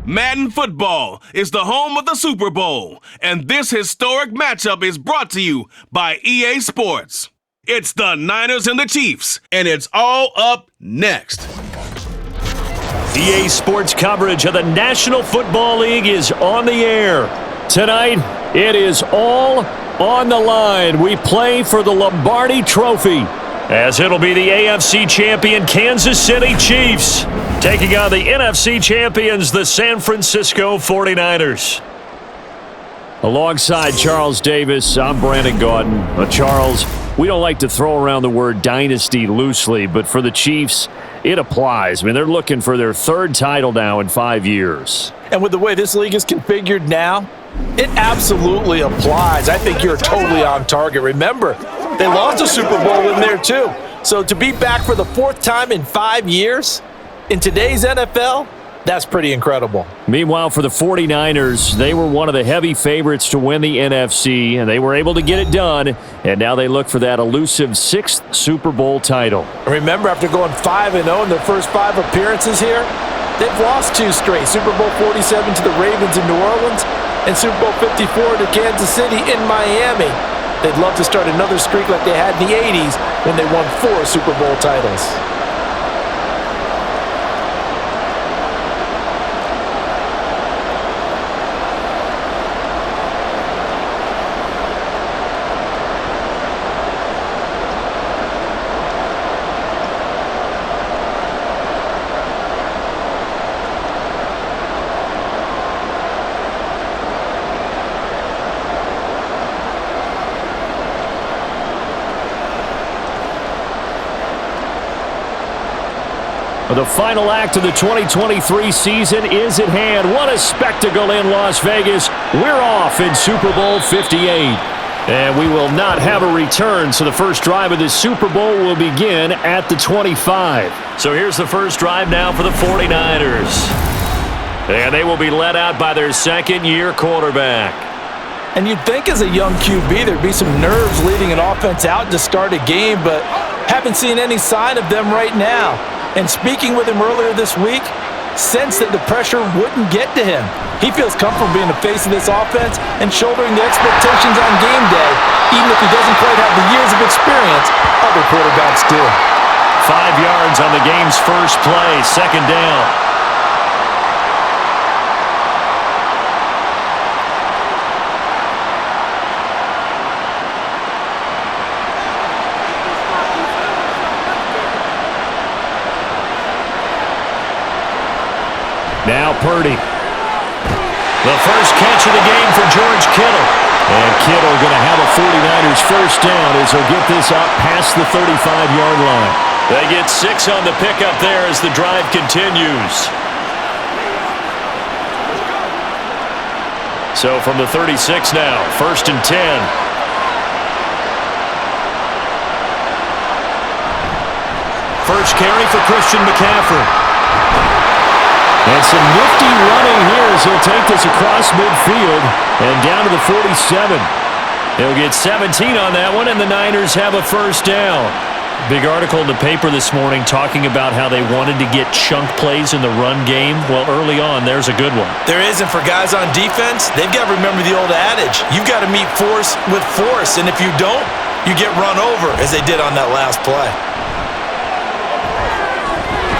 Madden Football is the home of the Super Bowl, and this historic matchup is brought to you by EA Sports. It's the Niners and the Chiefs, and it's all up next. EA Sports coverage of the National Football League is on the air. Tonight, it is all on the line. We play for the Lombardi Trophy, as it'll be the AFC champion Kansas City Chiefs taking on the NFC champions, the San Francisco 49ers. Alongside Charles Davis, I'm Brandon Gaudin. Charles, we don't like to throw around the word dynasty loosely, but for the Chiefs, it applies. I mean, they're looking for their third title now in 5 years. And with the way this league is configured now, it absolutely applies. I think you're totally on target. Remember, they lost a Super Bowl in there too. So to be back for the fourth time in 5 years in today's NFL, that's pretty incredible. Meanwhile, for the 49ers, they were one of the heavy favorites to win the NFC, and they were able to get it done, and now they look for that elusive sixth Super Bowl title. Remember, after going 5-0 in their first 5 appearances here, they've lost 2 straight. Super Bowl 47 to the Ravens in New Orleans and Super Bowl 54 to Kansas City in Miami. They'd love to start another streak like they had in the 80s when they won 4 Super Bowl titles. The final act of the 2023 season is at hand. What a spectacle in Las Vegas. We're off in Super Bowl 58. And we will not have a return, so the first drive of this Super Bowl will begin at the 25. So here's the first drive now for the 49ers. And they will be led out by their second-year quarterback. And you'd think as a young QB there'd be some nerves leading an offense out to start a game, but haven't seen any sign of them right now. And speaking with him earlier this week, sensed that the pressure wouldn't get to him. He feels comfortable being the face of this offense and shouldering the expectations on game day, even if he doesn't quite have the years of experience other quarterbacks do. 5 yards on the game's first play, second down. Now Purdy. The first catch of the game for George Kittle. And Kittle going to have a 49ers first down as he'll get this up past the 35-yard line. They get 6 on the pickup there as the drive continues. So from the 36 now, first and 10. First carry for Christian McCaffrey. And some nifty running here as he'll take this across midfield and down to the 47. He'll get 17 on that one, and the Niners have a first down. Big article in the paper this morning talking about how they wanted to get chunk plays in the run game. Well, early on, there's a good one. There is, and for guys on defense, they've got to remember the old adage. You've got to meet force with force, and if you don't, you get run over, as they did on that last play.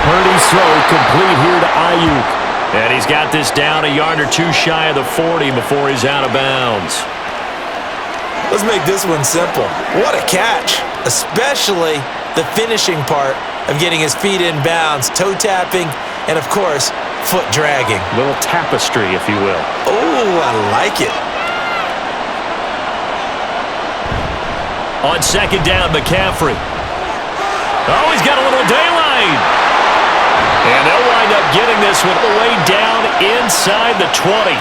Purdy's throw complete here to Ayuk. And he's got this down a yard or 2 shy of the 40 before he's out of bounds. Let's make this one simple. What a catch, especially the finishing part of getting his feet in bounds, toe tapping, and of course, foot dragging. A little tapestry, if you will. Oh, I like it. On second down, McCaffrey. Oh, he's got a little daylight. And they'll wind up getting this one way down inside the 20.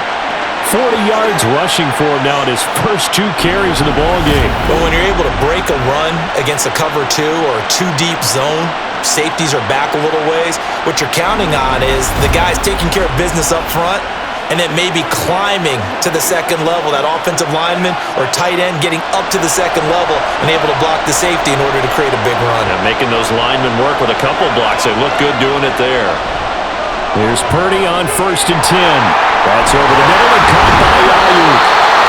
40 yards rushing for him now in his first 2 carries of the ballgame. But when you're able to break a run against a cover 2 or a 2-deep zone, safeties are back a little ways. What you're counting on is the guys taking care of business up front and then maybe climbing to the second level, that offensive lineman or tight end getting up to the second level and able to block the safety in order to create a big run. And making those linemen work with a couple blocks. They look good doing it there. Here's Purdy on 1st and 10. That's over the middle and caught by Ayuk.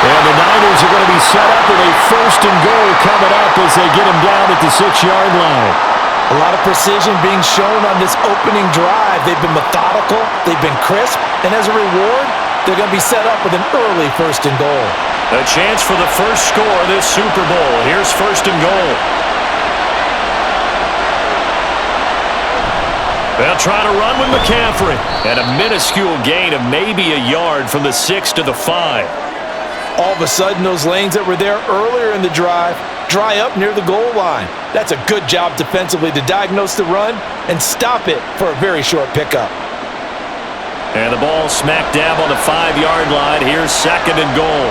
And the Niners are going to be set up with a 1st and goal coming up as they get him down at the 6-yard line. A lot of precision being shown on this opening drive. They've been methodical, they've been crisp, and as a reward, they're going to be set up with an early 1st and goal. A chance for the first score of this Super Bowl. Here's 1st and goal. They'll try to run with McCaffrey. And a minuscule gain of maybe a yard from the 6 to the 5. All of a sudden, those lanes that were there earlier in the drive dry up near the goal line. That's a good job defensively to diagnose the run and stop it for a very short pickup. And the ball smack dab on the 5-yard line. Here's 2nd and goal.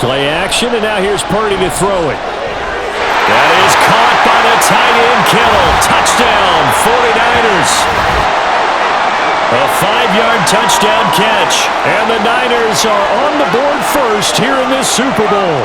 Play action, and now here's Purdy to throw it. That is caught by the tight end, Kittle. Touchdown, 49ers. A 5-yard touchdown catch. And the Niners are on the board first here in this Super Bowl.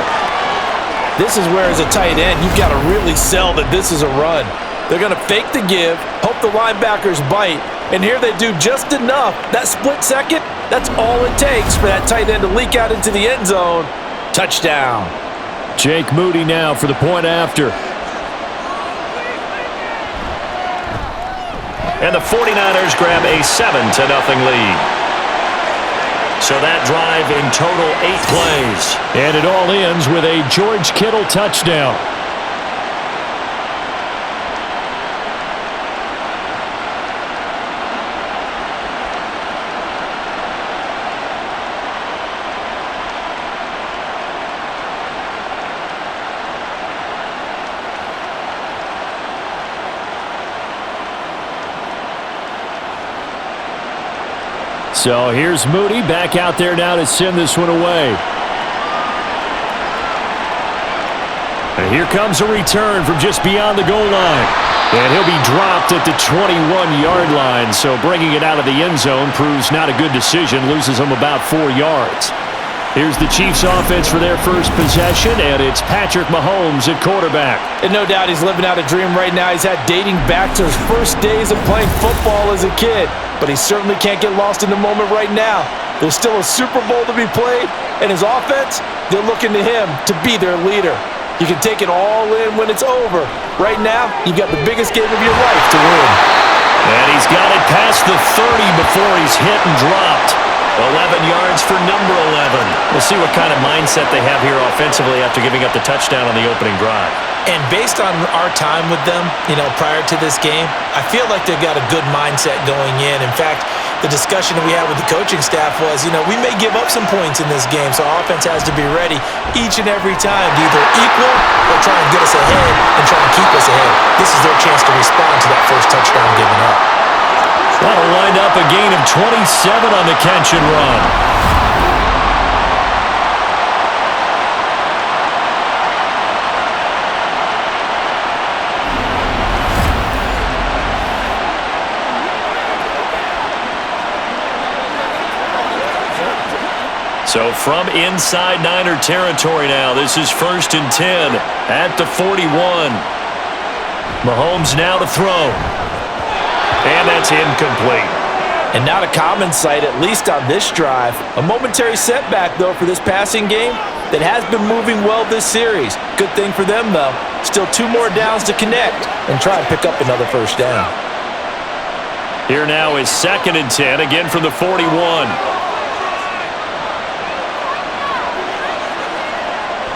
This is where, as a tight end, you've got to really sell that this is a run. They're going to fake the give, hope the linebackers bite, and here they do just enough. That split second, that's all it takes for that tight end to leak out into the end zone. Touchdown. Jake Moody now for the point after. And the 49ers grab a 7-0 lead. So that drive in total 8 plays. And it all ends with a George Kittle touchdown. So here's Moody back out there now to send this one away. And here comes a return from just beyond the goal line. And he'll be dropped at the 21-yard line. So bringing it out of the end zone proves not a good decision. Loses him about 4 yards. Here's the Chiefs offense for their first possession, and it's Patrick Mahomes at quarterback. And no doubt he's living out a dream right now. He's had dating back to his first days of playing football as a kid. But he certainly can't get lost in the moment right now. There's still a Super Bowl to be played, and his offense, they're looking to him to be their leader. You can take it all in when it's over. Right now, you've got the biggest game of your life to win. And he's got it past the 30 before he's hit and dropped. 11 yards for number 11. We'll see what kind of mindset they have here offensively after giving up the touchdown on the opening drive. And based on our time with them, prior to this game, I feel like they've got a good mindset going in. In fact, the discussion that we had with the coaching staff was, we may give up some points in this game, so our offense has to be ready each and every time to either equal or try and get us ahead and try and keep us ahead. This is their chance to respond to that first touchdown given up. That'll wind up a gain of 27 on the catch and run. So from inside Niner territory now, this is 1st and 10 at the 41. Mahomes now to throw. And that's incomplete. And not a common sight, at least on this drive. A momentary setback, though, for this passing game that has been moving well this series. Good thing for them, though. Still 2 more downs to connect and try and pick up another first down. Here now is 2nd and 10, again from the 41.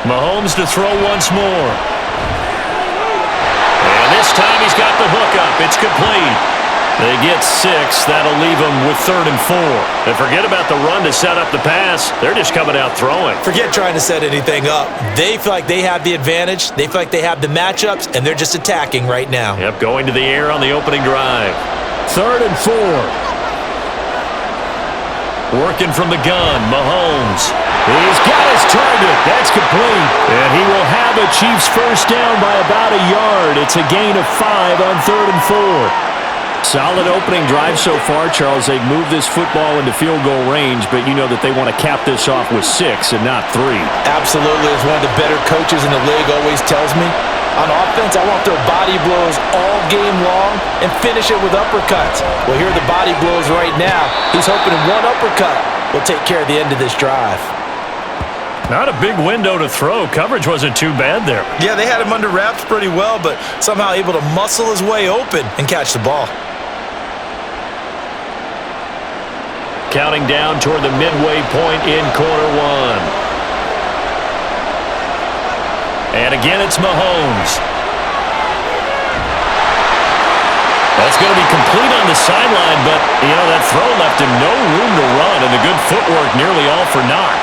Mahomes to throw once more. And this time he's got the hook up. It's complete. They get 6. That'll leave them with 3rd and 4. And forget about the run to set up the pass. They're just coming out throwing. Forget trying to set anything up. They feel like they have the advantage. They feel like they have the matchups, and they're just attacking right now. Yep, going to the air on the opening drive. 3rd and 4. Working from the gun, Mahomes. He's got his target. That's complete. And he will have a Chiefs first down by about a yard. It's a gain of 5 on 3rd and 4. Solid opening drive so far, Charles. They've moved this football into field goal range, but you know that they want to cap this off with 6 and not 3. Absolutely. As one of the better coaches in the league always tells me, On offense, I want their body blows all game long and finish it with uppercuts. Well, here are the body blows right now. He's hoping one uppercut will take care of the end of this drive. Not a big window to throw. Coverage wasn't too bad there. Yeah, they had him under wraps pretty well, but somehow able to muscle his way open and catch the ball. Counting down toward the midway point in quarter one. And again, it's Mahomes. That's going to be complete on the sideline, but, that throw left him no room to run, and the good footwork nearly all for naught.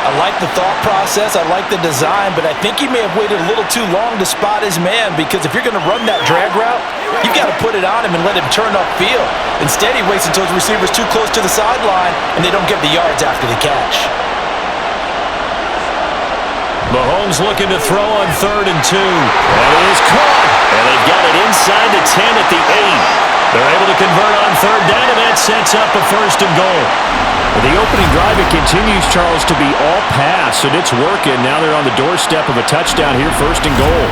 I like the thought process. I like the design, but I think he may have waited a little too long to spot his man, because if you're going to run that drag route, you've got to put it on him and let him turn upfield. Instead, he waits until his receiver's too close to the sideline, and they don't get the yards after the catch. Mahomes looking to throw on 3rd and 2. And it is caught. And they've got it inside the 10 at the 8. They're able to convert on 3rd down, and that sets up a 1st and goal. The opening drive, it continues, Charles, to be all pass, and it's working. Now they're on the doorstep of a touchdown here, 1st and goal.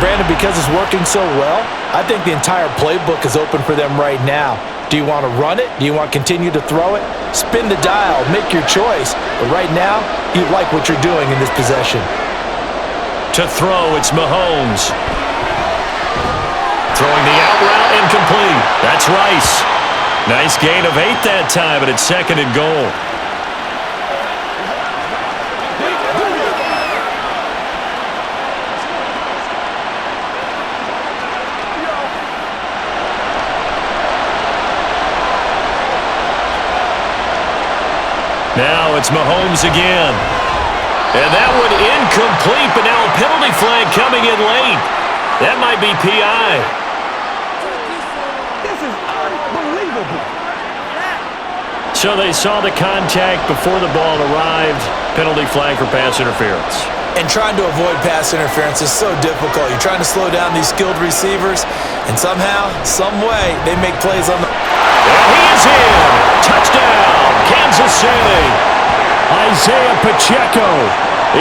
Brandon, because it's working so well, I think the entire playbook is open for them right now. Do you want to run it? Do you want to continue to throw it? Spin the dial. Make your choice. But right now, you like what you're doing in this possession. To throw, it's Mahomes. Throwing the out route, incomplete. That's Rice. Nice gain of 8 that time, but it's 2nd and goal. Now it's Mahomes again. And that one incomplete, but now a penalty flag coming in late. That might be PI. This is unbelievable. So they saw the contact before the ball arrived. Penalty flag for pass interference. And trying to avoid pass interference is so difficult. You're trying to slow down these skilled receivers, and somehow, some way, they make plays on the... And he is in! Touchdown, Kansas City! Isaiah Pacheco.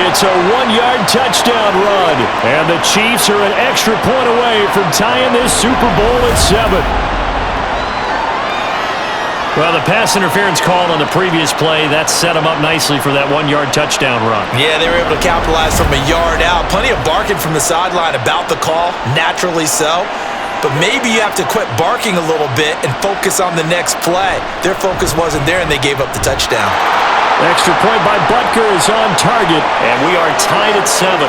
It's a 1-yard touchdown run, and the Chiefs are an extra point away from tying this Super Bowl at 7. Well, the pass interference call on the previous play, that set them up nicely for that 1-yard touchdown run. Yeah, they were able to capitalize from a yard out. Plenty of barking from the sideline about the call, naturally so. But maybe you have to quit barking a little bit and focus on the next play. Their focus wasn't there, and they gave up the touchdown. Extra point by Butker is on target, and we are tied at 7.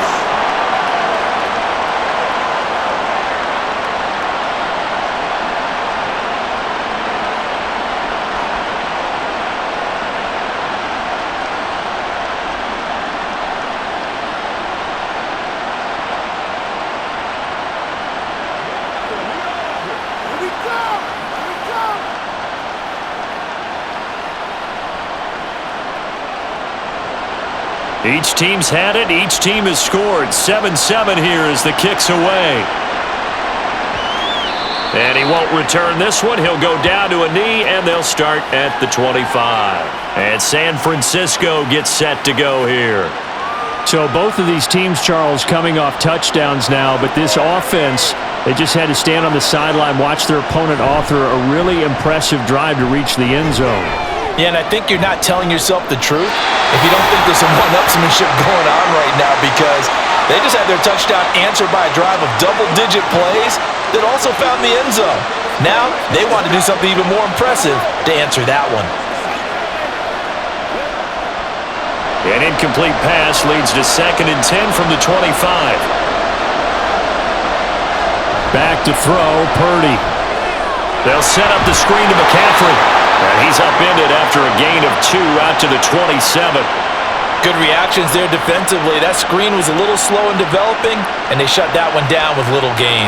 Each team's had it. Each team has scored. 7-7 here as the kick's away. And he won't return this one. He'll go down to a knee, and they'll start at the 25. And San Francisco gets set to go here. So both of these teams, Charles, coming off touchdowns now, but this offense, they just had to stand on the sideline, watch their opponent author a really impressive drive to reach the end zone. Yeah, and I think you're not telling yourself the truth if you don't think there's some one-upsmanship going on right now, because they just had their touchdown answered by a drive of double-digit plays that also found the end zone. Now, they want to do something even more impressive to answer that one. An incomplete pass leads to 2nd and 10 from the 25. Back to throw, Purdy. They'll set up the screen to McCaffrey. And he's upended after a gain of 2 out to the 27. Good reactions there defensively. That screen was a little slow in developing, and they shut that one down with little gain.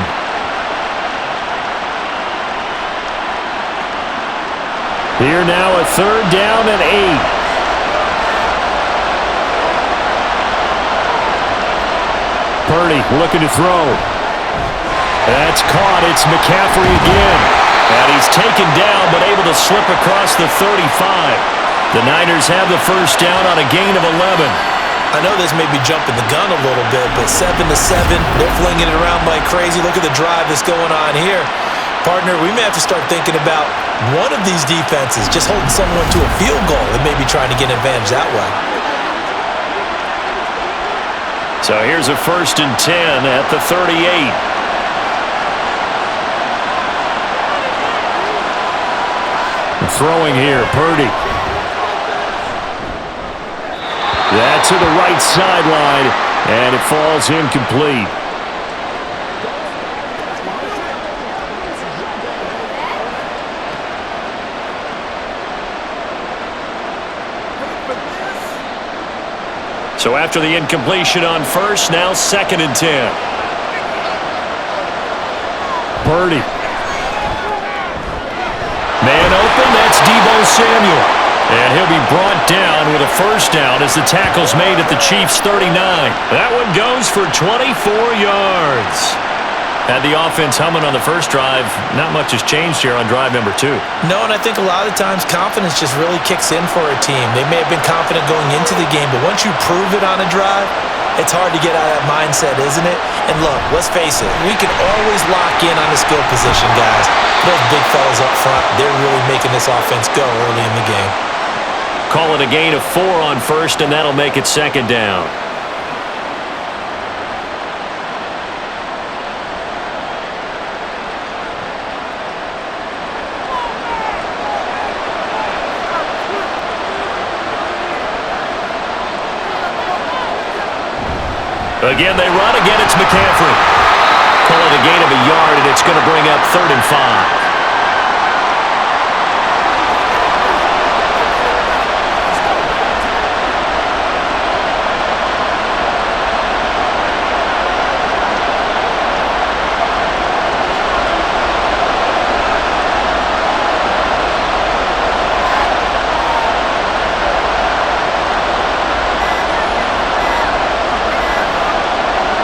Here now a 3rd down and 8. Purdy looking to throw. That's caught. It's McCaffrey again. And he's taken down, but able to slip across the 35. The Niners have the 1st down on a gain of 11. I know this may be jumping the gun a little bit, but 7-7, they're flinging it around like crazy. Look at the drive that's going on here. Partner, we may have to start thinking about one of these defenses just holding someone to a field goal and maybe trying to get an advantage that way. So here's a 1st and 10 at the 38. Throwing here, Purdy. That's to the right sideline, and it falls incomplete. So after the incompletion on 1st, now 2nd and 10. Purdy. Man open, that's Deebo Samuel. And he'll be brought down with a 1st down as the tackle's made at the Chiefs' 39. That one goes for 24 yards. Had the offense humming on the first drive. Not much has changed here on drive number 2. No, and I think a lot of times confidence just really kicks in for a team. They may have been confident going into the game, but once you prove it on a drive, it's hard to get out of that mindset, isn't it? And look, let's face it, we can always lock in on the skill position, guys. Those big fellas up front, they're really making this offense go early in the game. Call it a gain of 4 on 1st, and that'll make it 2nd down. Again, they run. Again, it's McCaffrey. Call it a gain of a yard, and it's going to bring up 3rd and 5.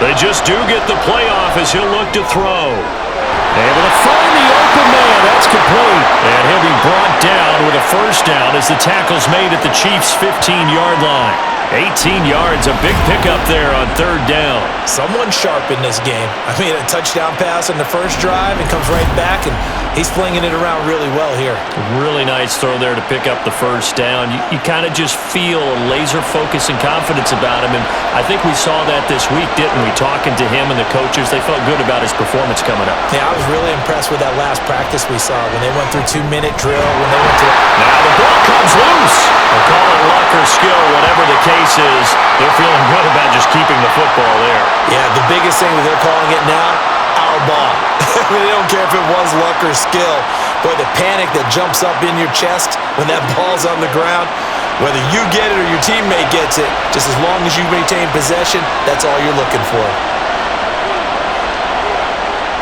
They just do get the playoff as he'll look to throw. Able to find the open man. That's complete. And he'll be brought down with a 1st down as the tackle's made at the Chiefs' 15-yard line. 18 yards, a big pickup there on 3rd down. Someone sharp in this game. I mean, a touchdown pass on the first drive and comes right back, and he's flinging it around really well here. Really nice throw there to pick up the 1st down. You kind of just feel a laser focus and confidence about him, and I think we saw that this week, didn't we? Talking to him and the coaches, they felt good about his performance coming up. Yeah, I was really impressed with that last practice we saw when they went through 2-minute drill, when they went through... Now the ball comes loose. They'll call it luck or skill, whatever the case is. They're feeling good about just keeping the football there. Yeah, the biggest thing that they're calling it now, our ball. I mean, they don't care if it was luck or skill, but the panic that jumps up in your chest when that ball's on the ground, whether you get it or your teammate gets it, just as long as you maintain possession, that's all you're looking for.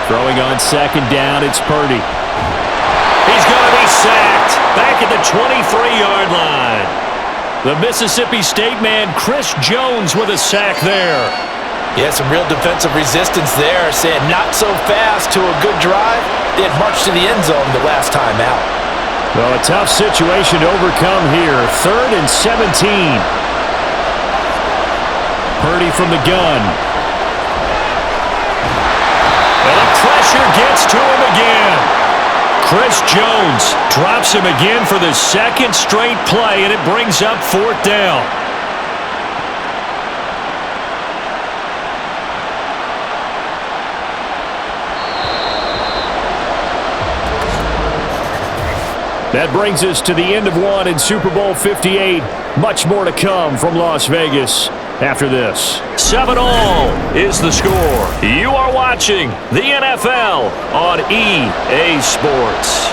Throwing on 2nd down, it's Purdy. He's going to be sacked back at the 23-yard line. The Mississippi State man, Chris Jones, with a sack there. Yeah, some real defensive resistance there, saying not so fast to a good drive. They had marched to the end zone the last time out. Well, a tough situation to overcome here. 3rd and 17. Purdy from the gun. And the pressure gets to him again. Chris Jones drops him again for the 2nd straight play, and it brings up 4th down. That brings us to the end of one in Super Bowl 58. Much more to come from Las Vegas after this. 7-all is the score. You are watching the NFL on EA Sports.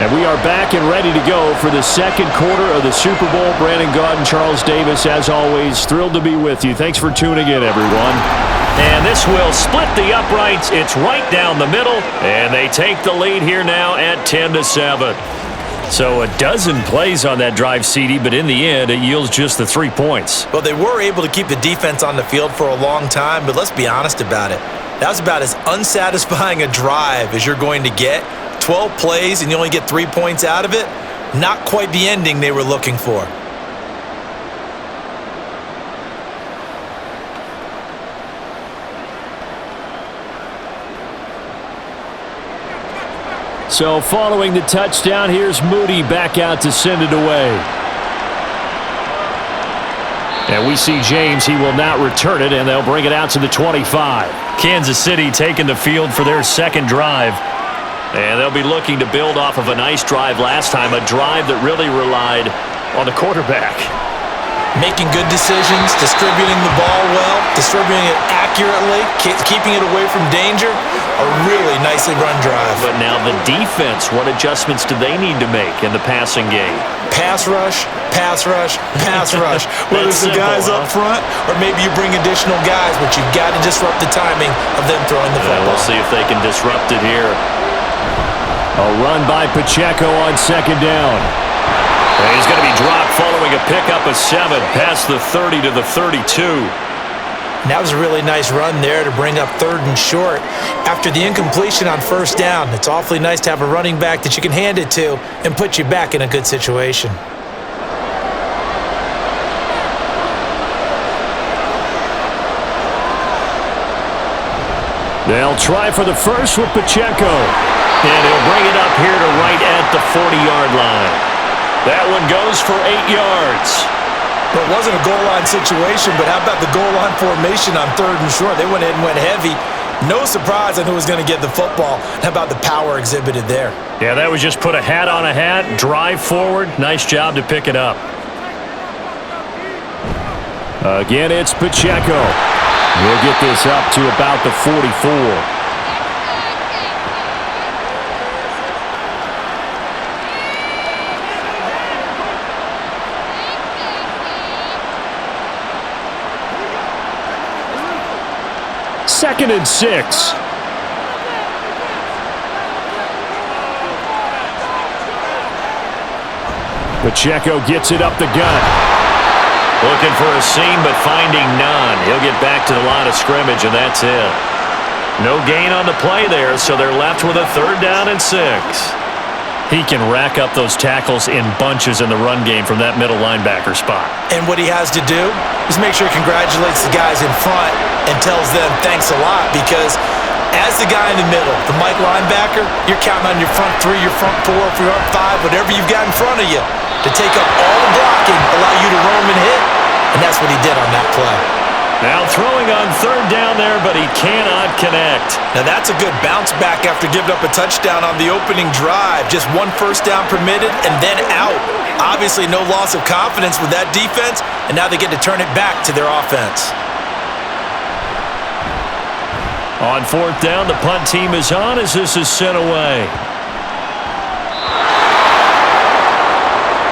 And we are back and ready to go for the 2nd quarter of the Super Bowl. Brandon Gaudin, Charles Davis, as always, thrilled to be with you. Thanks for tuning in, everyone. And this will split the uprights. It's right down the middle, and they take the lead here now at 10-7. So a dozen plays on that drive, CD, but in the end, it yields just the 3 points. Well, they were able to keep the defense on the field for a long time, but let's be honest about it. That was about as unsatisfying a drive as you're going to get. 12 plays and you only get 3 points out of it. Not quite the ending they were looking for. So following the touchdown, here's Moody back out to send it away. And we see James. He will not return it, and they'll bring it out to the 25. Kansas City taking the field for their second drive. And they'll be looking to build off of a nice drive last time, a drive that really relied on the quarterback. Making good decisions, distributing the ball well, distributing it accurately, keeping it away from danger. A really nicely run drive. But now the defense, what adjustments do they need to make in the passing game? Pass rush, pass rush, pass rush. Whether it's the guys up front or maybe you bring additional guys, but you've got to disrupt the timing of them throwing the football. We'll see if they can disrupt it here. A run by Pacheco on second down. And he's going to be dropped following a pickup of 7 past the 30 to the 32. And that was a really nice run there to bring up 3rd and short. After the incompletion on first down, it's awfully nice to have a running back that you can hand it to and put you back in a good situation. They'll try for the first with Pacheco. And he'll bring it up here to right at the 40-yard line. That one goes for 8 yards. Well, it wasn't a goal line situation, but how about the goal line formation on 3rd and short? They went ahead and went heavy. No surprise on who was going to get the football. How about the power exhibited there? Yeah, that was just put a hat on a hat, drive forward. Nice job to pick it up. Again, it's Pacheco. He'll get this up to about the 44. Second and 6. Pacheco gets it up the gut. Looking for a seam, but finding none. He'll get back to the line of scrimmage, and that's it. No gain on the play there, so they're left with a 3rd down and 6. He can rack up those tackles in bunches in the run game from that middle linebacker spot. And what he has to do is make sure he congratulates the guys in front and tells them thanks a lot, because as the guy in the middle, the Mike linebacker, you're counting on your front 3, your front 4, your front 5, whatever you've got in front of you to take up all the blocking, allow you to roam and hit, and that's what he did on that play. Now throwing on 3rd down there, but he cannot connect. Now that's a good bounce back after giving up a touchdown on the opening drive. Just 1 first down permitted and then out. Obviously no loss of confidence with that defense, and now they get to turn it back to their offense. On 4th down, the punt team is on as this is sent away.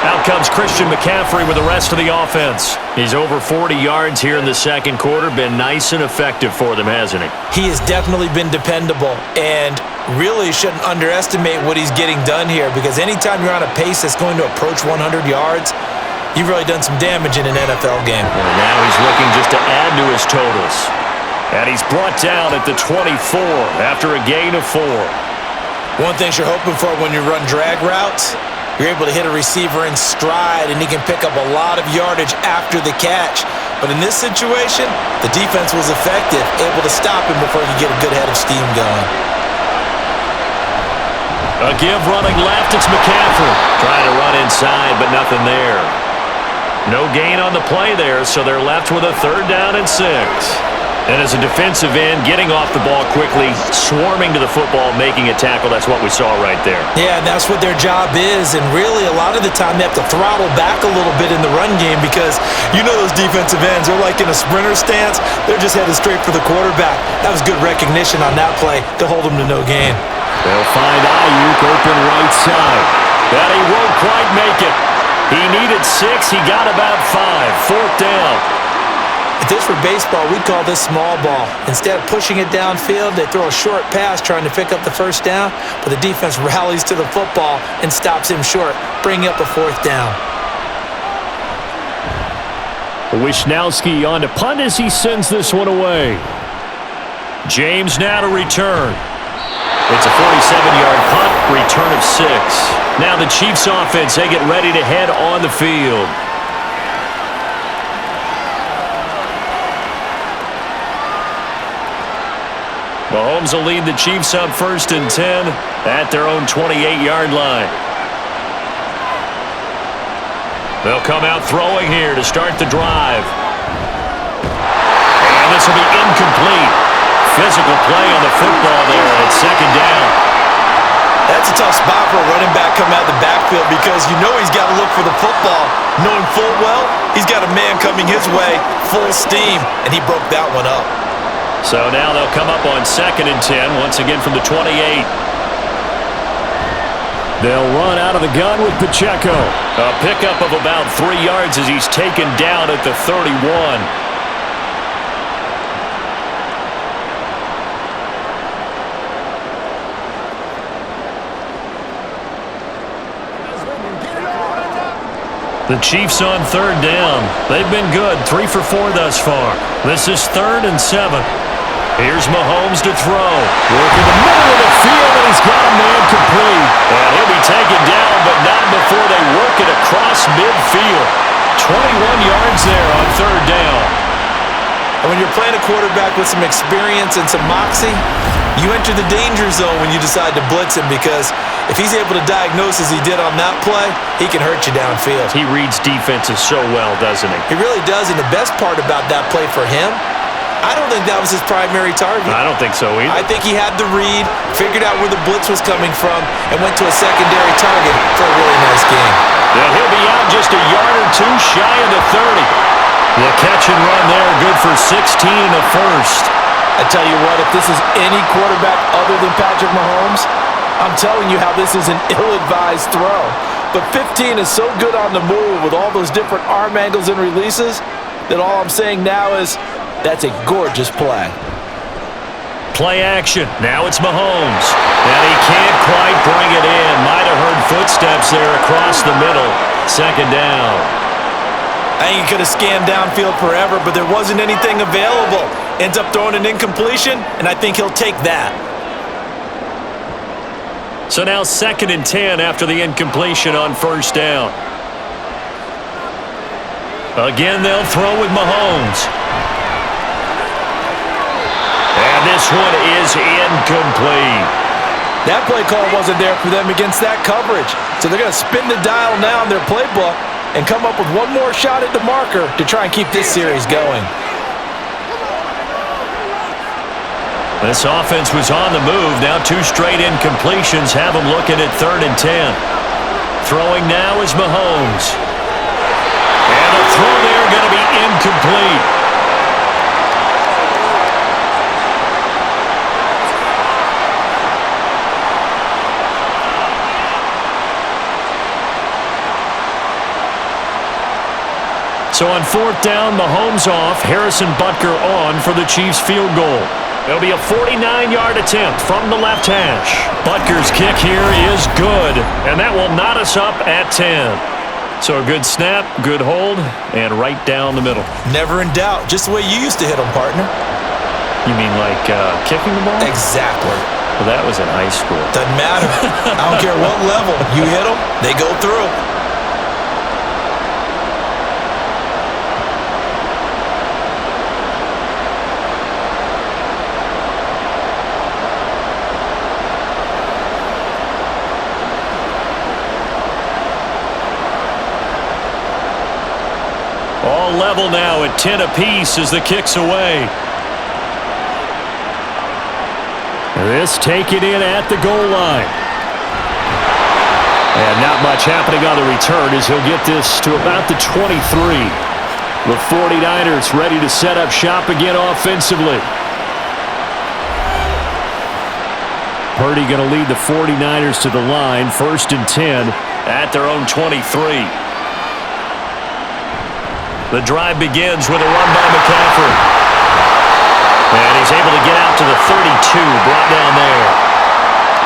Out comes Christian McCaffrey with the rest of the offense. He's over 40 yards here in the second quarter. Been nice and effective for them, hasn't he? He has definitely been dependable, and really shouldn't underestimate what he's getting done here, because anytime you're on a pace that's going to approach 100 yards, you've really done some damage in an NFL game. And now he's looking just to add to his totals. And he's brought down at the 24 after a gain of 4. One thing you're hoping for when you run drag routes, you're able to hit a receiver in stride, and he can pick up a lot of yardage after the catch. But in this situation, the defense was effective, able to stop him before he could get a good head of steam going. A give running left, it's McCaffrey. Trying to run inside, but nothing there. No gain on the play there, so they're left with a 3rd down and 6. And as a defensive end, getting off the ball quickly, swarming to the football, making a tackle, that's what we saw right there. Yeah, and that's what their job is, and really a lot of the time they have to throttle back a little bit in the run game, because you know those defensive ends, they're like in a sprinter stance, they're just headed straight for the quarterback. That was good recognition on that play to hold them to no gain. They'll find Ayuk open right side. But he won't quite make it. He needed 6, he got about 5. 4th down. If this were baseball, we'd call this small ball. Instead of pushing it downfield, they throw a short pass trying to pick up the first down, but the defense rallies to the football and stops him short, bringing up a 4th down. Wisnowski on to punt as he sends this one away. James now to return. It's a 47-yard punt, return of 6. Now the Chiefs offense, they get ready to head on the field. Mahomes will lead the Chiefs up 1st and 10 at their own 28-yard line. They'll come out throwing here to start the drive. And this will be incomplete. Physical play on the football there at 2nd down. That's a tough spot for a running back coming out of the backfield because you know he's got to look for the football. Knowing full well, he's got a man coming his way, full steam, and he broke that one up. So now they'll come up on 2nd and 10, once again from the 28. They'll run out of the gun with Pacheco. A pickup of about 3 yards as he's taken down at the 31. The Chiefs on 3rd down. They've been good, 3 for 4 thus far. This is 3rd and 7. Here's Mahomes to throw. Working the middle of the field, and he's got a man complete. And he'll be taken down, but not before they work it across midfield. 21 yards there on 3rd down. And when you're playing a quarterback with some experience and some moxie, you enter the danger zone when you decide to blitz him because if he's able to diagnose as he did on that play, he can hurt you downfield. He reads defenses so well, doesn't he? He really does, and the best part about that play for him, I don't think that was his primary target. I don't think so either. I think he had the read, figured out where the blitz was coming from, and went to a secondary target for a really nice game. Yeah, he'll be out just a yard or two shy of the 30. The catch and run there, good for 16 and a first. I tell you what, if this is any quarterback other than Patrick Mahomes, I'm telling you how this is an ill-advised throw. But 15 is so good on the move with all those different arm angles and releases that all I'm saying now is that's a gorgeous play. Play action. Now it's Mahomes. And he can't quite bring it in. Might have heard footsteps there across the middle. 2nd down. I think he could have scanned downfield forever, but there wasn't anything available. Ends up throwing an incompletion, and I think he'll take that. So now 2nd and 10 after the incompletion on 1st down. Again, they'll throw with Mahomes. And this one is incomplete. That play call wasn't there for them against that coverage. So they're going to spin the dial now in their playbook and come up with one more shot at the marker to try and keep this series going. This offense was on the move. Now 2 straight incompletions have them looking at 3rd and 10. Throwing now is Mahomes. And the throw there going to be incomplete. So on 4th down, Mahomes off, Harrison Butker on for the Chiefs field goal. It'll be a 49-yard attempt from the left hash. Butker's kick here is good, and that will knot us up at 10. So a good snap, good hold, and right down the middle. Never in doubt, just the way you used to hit them, partner. You mean like kicking the ball? Exactly. Well, that was in high school. Doesn't matter. I don't care what level. You hit them, they go through. All level now at 10 apiece as the kick's away. This taken in at the goal line. And not much happening on the return as he'll get this to about the 23. The 49ers ready to set up shop again offensively. Purdy going to lead the 49ers to the line, 1st and 10 at their own 23. The drive begins with a run by McCaffrey. And he's able to get out to the 32, brought down there.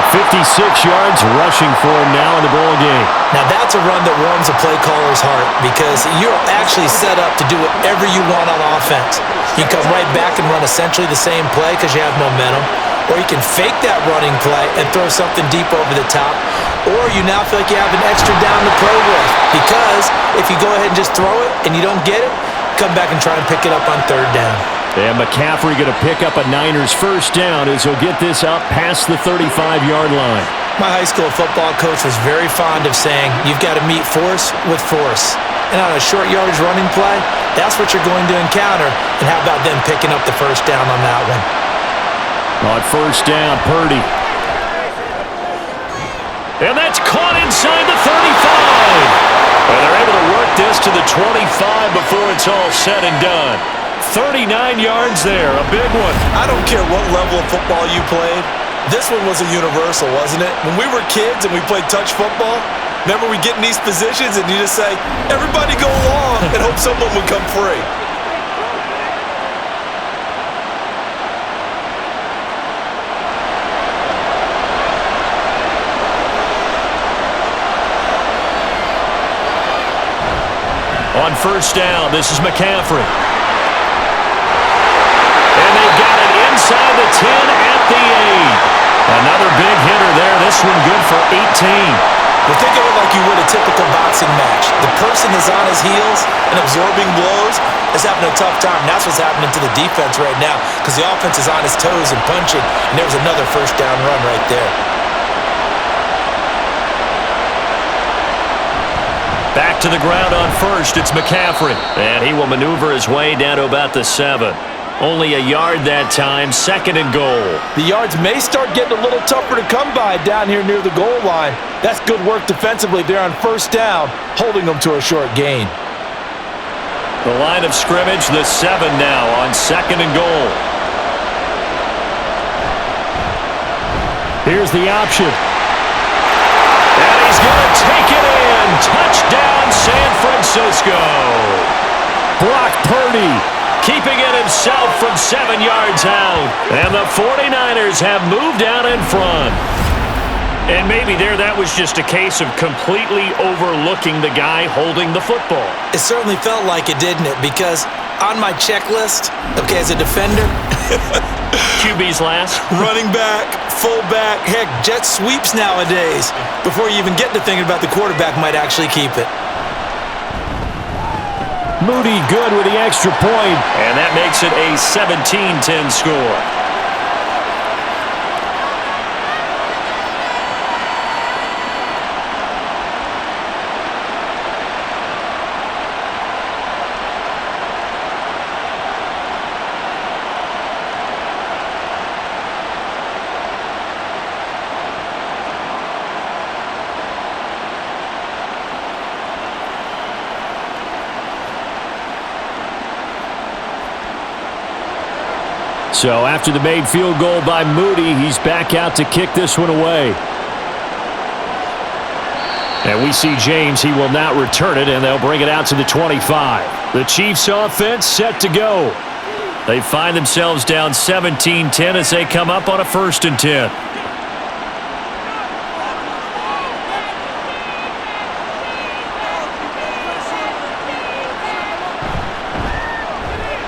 56 yards rushing for him now in the ball game. Now that's a run that warms a play caller's heart because you're actually set up to do whatever you want on offense. You can come right back and run essentially the same play because you have momentum. Or you can fake that running play and throw something deep over the top. Or you now feel like you have an extra down to play with. Because if you go ahead and just throw it and you don't get it, come back and try and pick it up on 3rd down. And McCaffrey going to pick up a Niners first down as he'll get this up past the 35-yard line. My high school football coach was very fond of saying, you've got to meet force with force. And on a short yardage running play, that's what you're going to encounter. And how about them picking up the first down on that one? On first down, Purdy. And that's caught inside the 35. And they're able to work this to the 25 before it's all said and done. 39 yards there, a big one. I don't care what level of football you played. This one was a universal, wasn't it? When we were kids and we played touch football, remember we get in these positions and you just say, everybody go long and hope someone would come free. On first down, this is McCaffrey. And they've got it inside the 10 at the 8. Another big hitter there. This one good for 18. Well, think of it like you would a typical boxing match. The person is on his heels and absorbing blows is having a tough time. And that's what's happening to the defense right now because the offense is on his toes and punching. And there was another first down run right there. Back to the ground on first, it's McCaffrey. And he will maneuver his way down to about the 7. Only a yard that time, second and goal. The yards may start getting a little tougher to come by down here near the goal line. That's good work defensively there on first down, holding them to a short gain. The line of scrimmage, the 7 now on second and goal. Here's the option. And he's going to take it in. Touchdown, San Francisco. Brock Purdy. Keeping it himself from 7 yards out. And the 49ers have moved out in front. And maybe there that was just a case of completely overlooking the guy holding the football. It certainly felt like it, didn't it? Because on my checklist, okay, as a defender, QB's last. running back, fullback, heck, jet sweeps nowadays. Before you even get to thinking about the quarterback might actually keep it. Moody good with the extra point. And that makes it a 17-10 score. So after the made field goal by Moody, he's back out to kick this one away. And we see James. He will not return it, and they'll bring it out to the 25. The Chiefs offense set to go. They find themselves down 17-10 as they come up on a 1st and 10.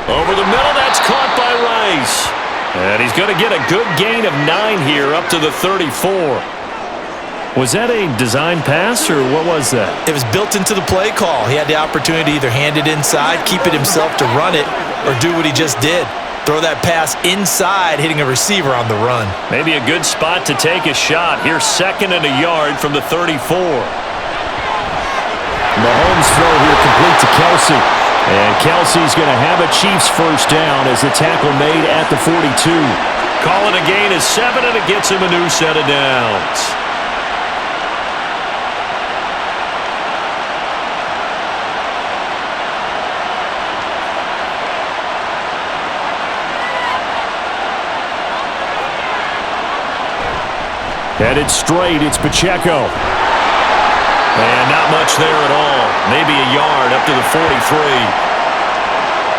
Over the middle, that's caught by Rice. And he's going to get a good gain of 9 here up to the 34. Was that a design pass, or what was that? It was built into the play call. He had the opportunity to either hand it inside, keep it himself to run it, or do what he just did. Throw that pass inside, hitting a receiver on the run. Maybe a good spot to take a shot. Here's 2nd and a yard from the 34. Mahomes throw here complete to Kelsey. And Kelsey's going to have a Chiefs first down as the tackle made at the 42. Calling a gain of 7, and it gets him a new set of downs. Headed straight, it's Pacheco. And not much there at all. Maybe a yard up to the 43.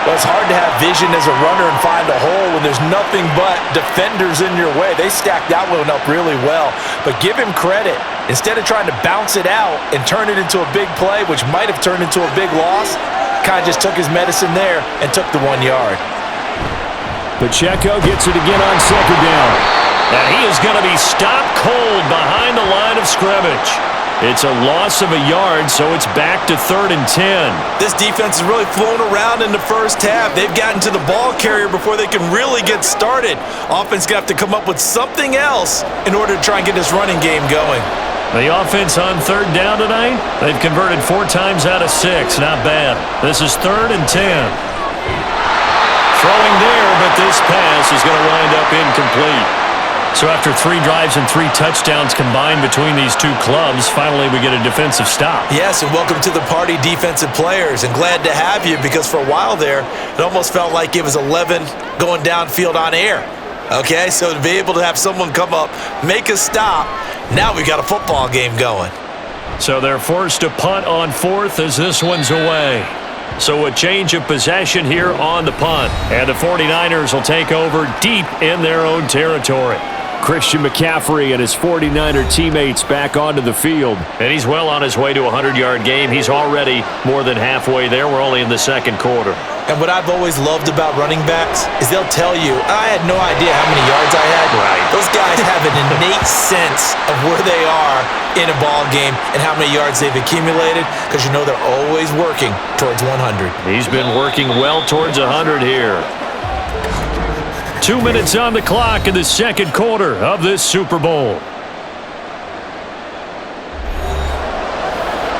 Well, it's hard to have vision as a runner and find a hole when there's nothing but defenders in your way. They stacked that one up really well. But give him credit. Instead of trying to bounce it out and turn it into a big play, which might have turned into a big loss, kind of just took his medicine there and took the 1 yard. Pacheco gets it again on 2nd down. And he is going to be stopped cold behind the line of scrimmage. It's a loss of a yard, so it's back to 3rd and 10. This defense has really flown around in the first half. They've gotten to the ball carrier before they can really get started. Offense going to have to come up with something else in order to try and get this running game going. The offense on 3rd down tonight, they've converted 4 times out of 6. Not bad. This is 3rd and 10. Throwing there, but this pass is going to wind up incomplete. So after 3 drives and 3 touchdowns combined between these two clubs, finally we get a defensive stop. Yes, and welcome to the party, defensive players. And glad to have you, because for a while there, it almost felt like it was 11 going downfield on air. Okay, so to be able to have someone come up, make a stop, now we got a football game going. So they're forced to punt on 4th as this one's away. So a change of possession here on the punt. And the 49ers will take over deep in their own territory. Christian McCaffrey and his 49er teammates back onto the field. And he's well on his way to a 100-yard game. He's already more than halfway there. We're only in the second quarter. And what I've always loved about running backs is they'll tell you, I had no idea how many yards I had. Right. Those guys have an innate sense of where they are in a ball game and how many yards they've accumulated, because you know they're always working towards 100. He's been working well towards 100 here. 2 minutes on the clock in the second quarter of this Super Bowl.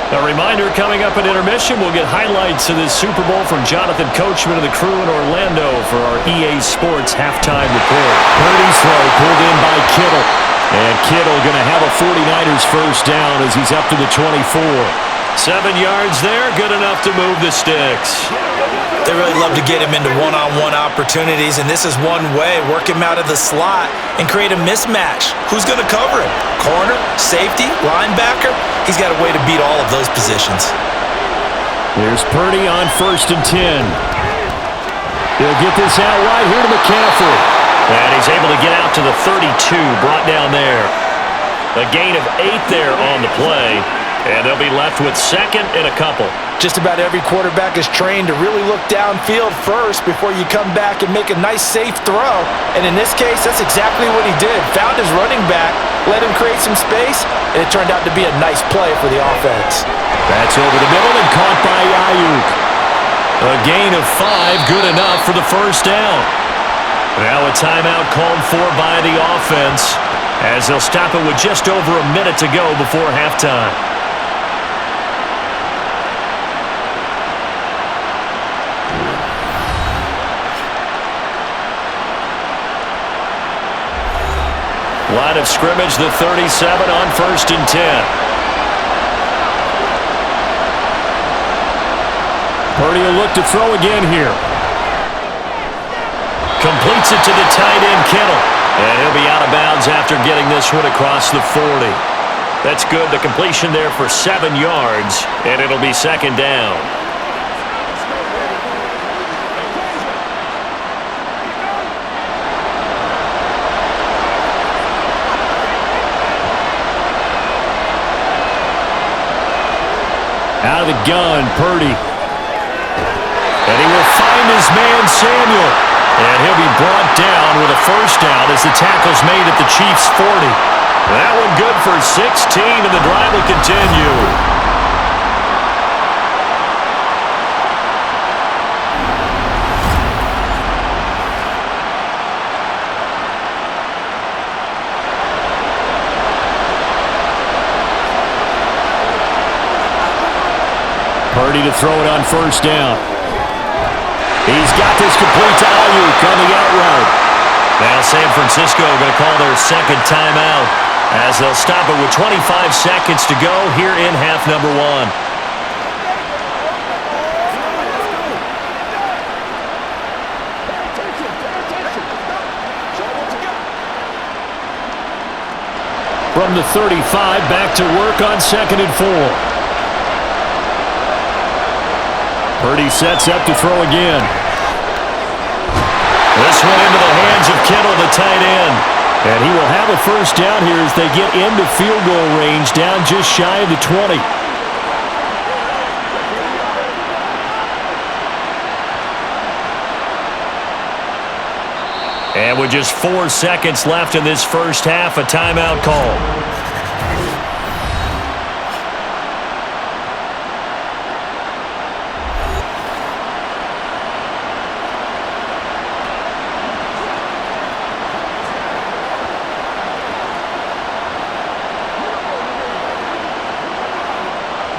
A reminder, coming up at intermission, we'll get highlights of this Super Bowl from Jonathan Coachman and the crew in Orlando for our EA Sports halftime report. Purdy's throw pulled in by Kittle. And Kittle going to have a 49ers first down as he's up to the 24. 7 yards there, good enough to move the sticks. They really love to get him into one-on-one opportunities, and this is one way. Work him out of the slot and create a mismatch. Who's going to cover him? Corner, safety, linebacker? He's got a way to beat all of those positions. There's Purdy on 1st and 10. He'll get this out right here to McCaffrey. And he's able to get out to the 32, brought down there. A gain of 8 there on the play. And they'll be left with 2nd and a couple. Just about every quarterback is trained to really look downfield first before you come back and make a nice, safe throw. And in this case, that's exactly what he did. Found his running back, let him create some space, and it turned out to be a nice play for the offense. That's over the middle and caught by Ayuk. A gain of 5, good enough for the first down. Now a timeout called for by the offense, as they'll stop it with just over a minute to go before halftime. Line of scrimmage, the 37 on 1st and 10. Purdy will look to throw again here. Completes it to the tight end, Kittle. And he'll be out of bounds after getting this one across the 40. That's good. The completion there for 7 yards, and it'll be 2nd down. Out of the gun, Purdy. And he will find his man, Samuel. And he'll be brought down with a first down as the tackle's made at the Chiefs' 40. That one good for 16, and the drive will continue. Purdy to throw it on 1st down. He's got this complete to Ayuk on the out route. Now San Francisco going to call their 2nd timeout as they'll stop it with 25 seconds to go here in half number 1. From the 35, back to work on 2nd and 4. Purdy sets up to throw again. This one into the hands of Kittle, the tight end. And he will have a first down here as they get into field goal range, down just shy of the 20. And with just 4 seconds left in this first half, a timeout call.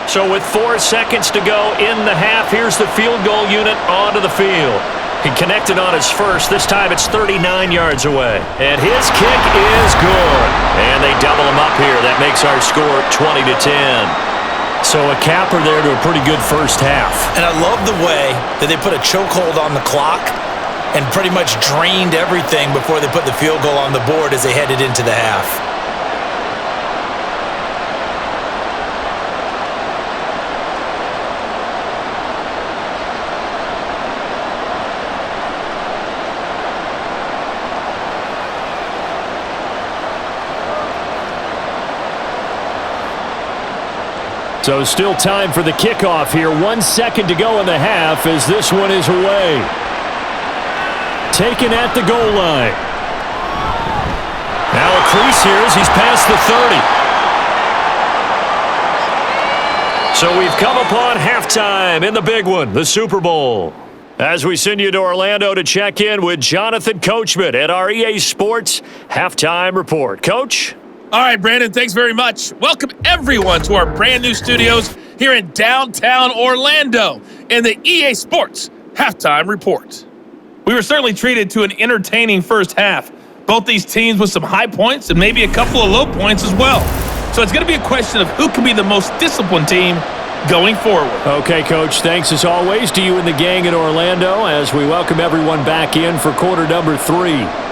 So with 4 seconds to go in the half, here's the field goal unit onto the field. He connected on his first. This time it's 39 yards away. And his kick is good. And they double him up here. That makes our score 20-10. So a capper there to a pretty good first half. And I love the way that they put a chokehold on the clock and pretty much drained everything before they put the field goal on the board as they headed into the half. So still time for the kickoff here. 1 second to go in the half as this one is away. Taken at the goal line. Now a crease here as he's past the 30. So we've come upon halftime in the big one, the Super Bowl. As we send you to Orlando to check in with Jonathan Coachman at our EA Sports Halftime Report. Coach? All right, Brandon, thanks very much. Welcome, everyone, to our brand new studios here in downtown Orlando in the EA Sports Halftime Report. We were certainly treated to an entertaining first half. Both these teams with some high points and maybe a couple of low points as well. So it's going to be a question of who can be the most disciplined team going forward. Okay, Coach, thanks as always to you and the gang in Orlando as we welcome everyone back in for quarter number 3.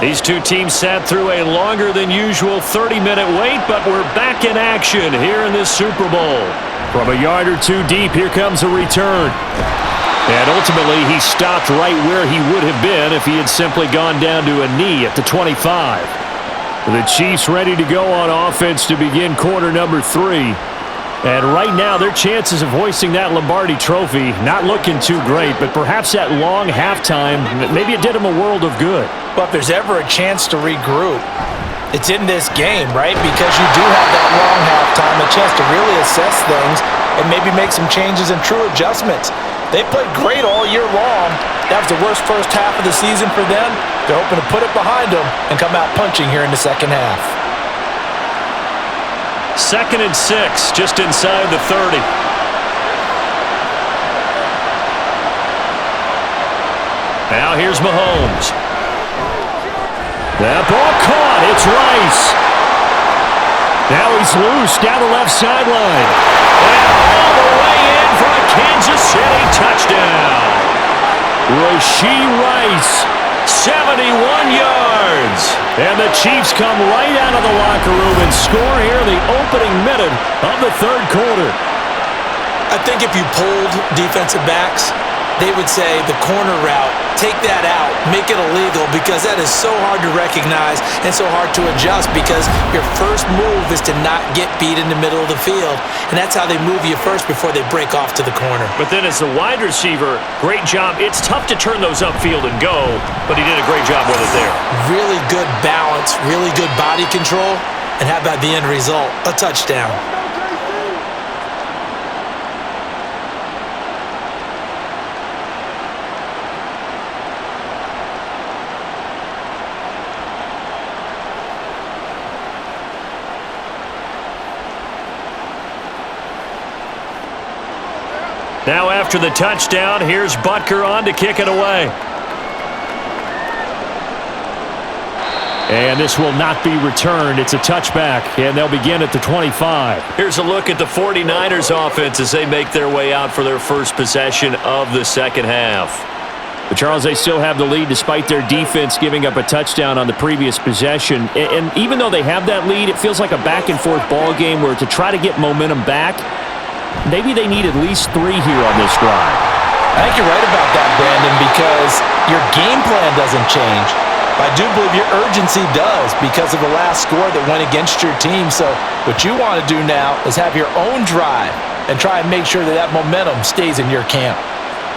These two teams sat through a longer than usual 30-minute wait, but we're back in action here in this Super Bowl. From a yard or two deep, here comes a return. And ultimately, he stopped right where he would have been if he had simply gone down to a knee at the 25. The Chiefs ready to go on offense to begin quarter number 3. And right now, their chances of hoisting that Lombardi trophy not looking too great, but perhaps that long halftime, maybe it did them a world of good. But if there's ever a chance to regroup, it's in this game, right? Because you do have that long halftime, a chance to really assess things and maybe make some changes and true adjustments. They played great all year long. That was the worst first half of the season for them. They're hoping to put it behind them and come out punching here in the second half. 2nd and 6, just inside the 30. Now here's Mahomes. That ball caught. It's Rice. Now he's loose down the left sideline. And all the way in for a Kansas City touchdown. Rashee Rice, 71 yards. And the Chiefs come right out of the locker room and score here in the opening minute of the third quarter. I think if you polled defensive backs, they would say the corner route, take that out, make it illegal, because that is so hard to recognize and so hard to adjust, because your first move is to not get beat in the middle of the field, and that's how they move you first before they break off to the corner. But then as the wide receiver, great job. It's tough to turn those upfield and go, but he did a great job with it there. Really good balance, really good body control, and how about the end result? A touchdown. Now after the touchdown, here's Butker on to kick it away. And this will not be returned. It's a touchback, and they'll begin at the 25. Here's a look at the 49ers offense as they make their way out for their first possession of the second half. But Charles, they still have the lead despite their defense giving up a touchdown on the previous possession. And even though they have that lead, it feels like a back-and-forth ball game where to try to get momentum back, maybe they need at least 3 here on this drive. I think you're right about that, Brandon, because your game plan doesn't change. I do believe your urgency does because of the last score that went against your team. So what you want to do now is have your own drive and try and make sure that that momentum stays in your camp.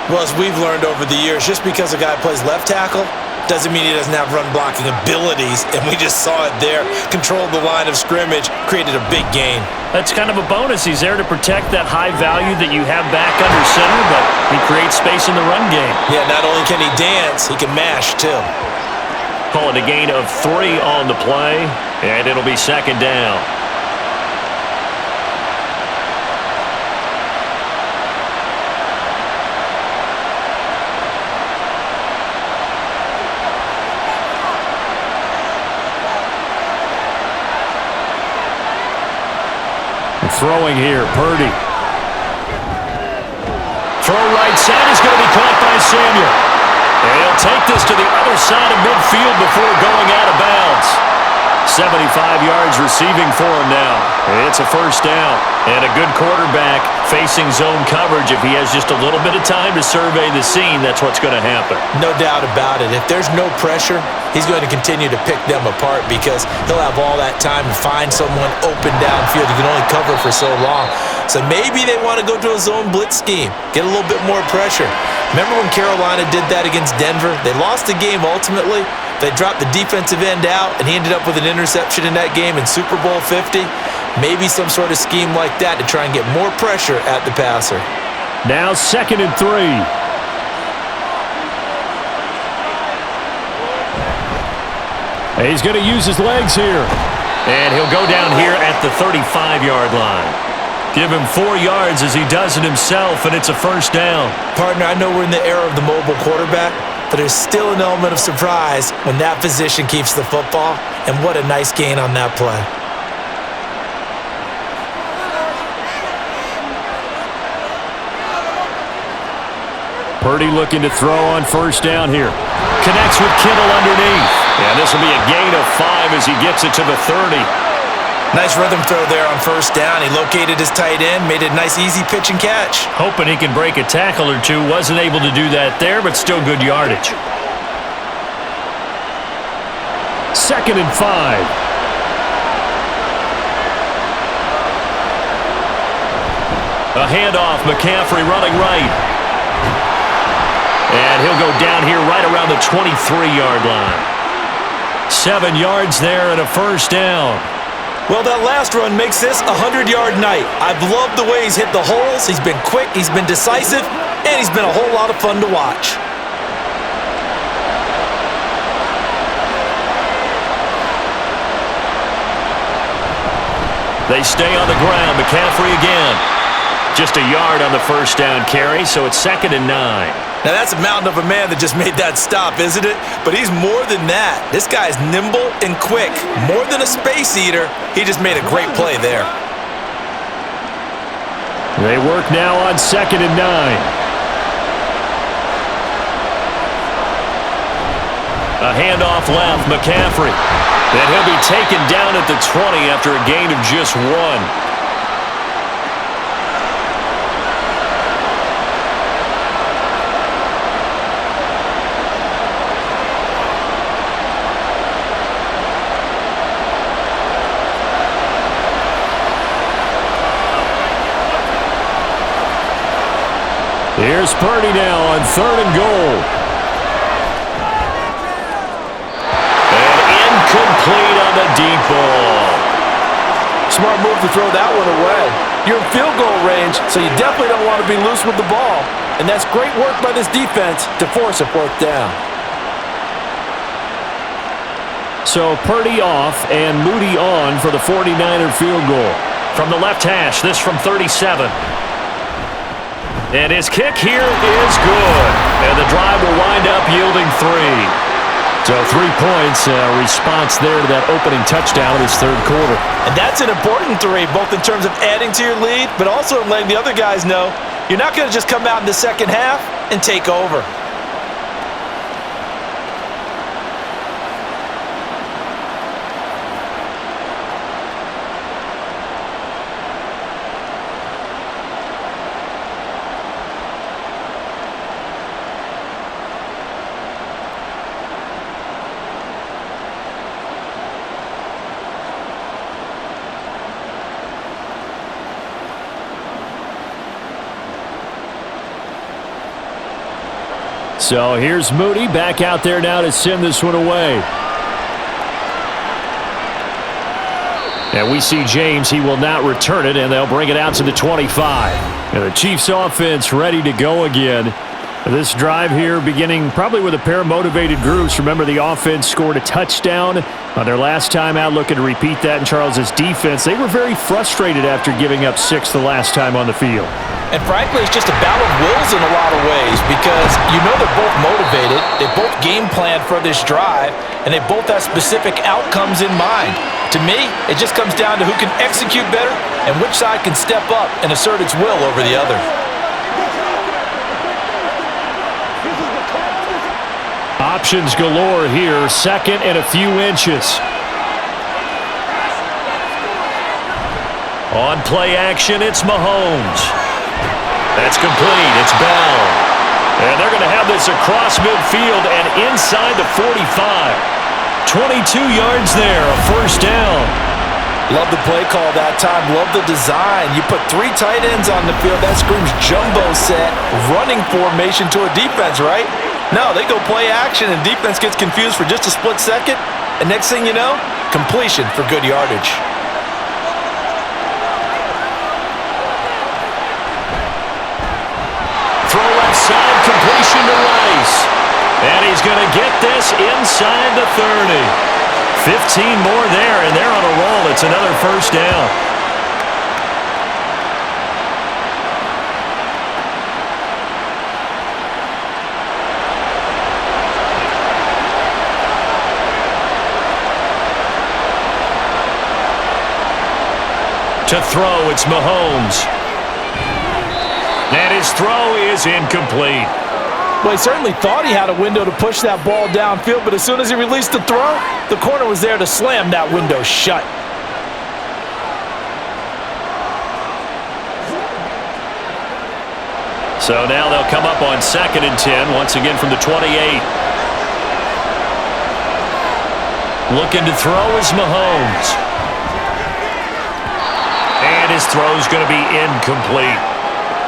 Well, as we've learned over the years, just because a guy plays left tackle doesn't mean he doesn't have run-blocking abilities, and we just saw it there. Controlled the line of scrimmage, created a big gain. That's kind of a bonus. He's there to protect that high value that you have back under center, but he creates space in the run game. Yeah, not only can he dance, he can mash, too. Call it a gain of 3 on the play, and it'll be second down. Throwing here, Purdy. Throw right side is going to be caught by Samuel. And he'll take this to the other side of midfield before going out of bounds. 75 yards receiving for him now. It's a first down. And a good quarterback facing zone coverage. If he has just a little bit of time to survey the scene, that's what's going to happen. No doubt about it. If there's no pressure, he's going to continue to pick them apart because he'll have all that time to find someone open downfield. He can only cover for so long. So maybe they want to go to a zone blitz scheme, get a little bit more pressure. Remember when Carolina did that against Denver? They lost the game ultimately. They dropped the defensive end out, and he ended up with an interception in that game in Super Bowl 50. Maybe some sort of scheme like that to try and get more pressure at the passer. Now 2nd and 3. He's going to use his legs here. And he'll go down here at the 35-yard line. Give him 4 yards as he does it himself, and it's a first down. Partner, I know we're in the era of the mobile quarterback, but there's still an element of surprise when that position keeps the football, and what a nice gain on that play. Purdy looking to throw on first down here. Connects with Kittle underneath. And this will be a gain of 5 as he gets it to the 30. Nice rhythm throw there on first down. He located his tight end, made it a nice easy pitch and catch. Hoping he can break a tackle or two. Wasn't able to do that there, but still good yardage. 2nd and 5. A handoff, McCaffrey running right. And he'll go down here right around the 23-yard line. 7 yards there and a first down. Well, that last run makes this a 100-yard night. I've loved the way he's hit the holes. He's been quick, he's been decisive, and he's been a whole lot of fun to watch. They stay on the ground. McCaffrey again. Just a yard on the first down carry, so it's 2nd and 9. Now, that's a mountain of a man that just made that stop, isn't it? But he's more than that. This guy's nimble and quick. More than a space eater, he just made a great play there. They work now on 2nd and 9. A handoff left, McCaffrey. And he'll be taken down at the 20 after a gain of just 1. Here's Purdy now on 3rd and goal. And incomplete on the deep ball. Smart move to throw that one away. You're in field goal range, so you definitely don't want to be loose with the ball. And that's great work by this defense to force a 4th down. So Purdy off and Moody on for the 49er field goal. From the left hash, this from 37. And his kick here is good. And the drive will wind up yielding 3. So 3 points, response there to that opening touchdown of this 3rd quarter. And that's an important 3, both in terms of adding to your lead, but also in letting the other guys know you're not going to just come out in the second half and take over. So here's Moody back out there now to send this one away. And we see James. He will not return it, and they'll bring it out to the 25. And the Chiefs offense ready to go again. This drive here beginning probably with a pair of motivated groups. Remember, the offense scored a touchdown on their last time out, looking to repeat that in Charles's defense. They were very frustrated after giving up 6 the last time on the field. And frankly, it's just a battle of wills in a lot of ways because you know they're both motivated, they both game planned for this drive, and they both have specific outcomes in mind. To me, it just comes down to who can execute better and which side can step up and assert its will over the other. Options galore here, second and a few inches. On play action, it's Mahomes. That's complete, it's Bell. And they're going to have this across midfield and inside the 45. 22 yards there, a first down. Love the play call that time. Love the design. You put 3 tight ends on the field. That screams jumbo set, running formation to a defense, right? No, they go play action, and defense gets confused for just a split second. And next thing you know, completion for good yardage. Throw left side, completion to Rice. And he's going to get this inside the 30. 15 more there, and they're on a roll. It's another first down. To throw, it's Mahomes. And his throw is incomplete. Well, he certainly thought he had a window to push that ball downfield, but as soon as he released the throw, the corner was there to slam that window shut. So now they'll come up on 2nd and 10, once again from the 28. Looking to throw is Mahomes. And his throw's going to be incomplete.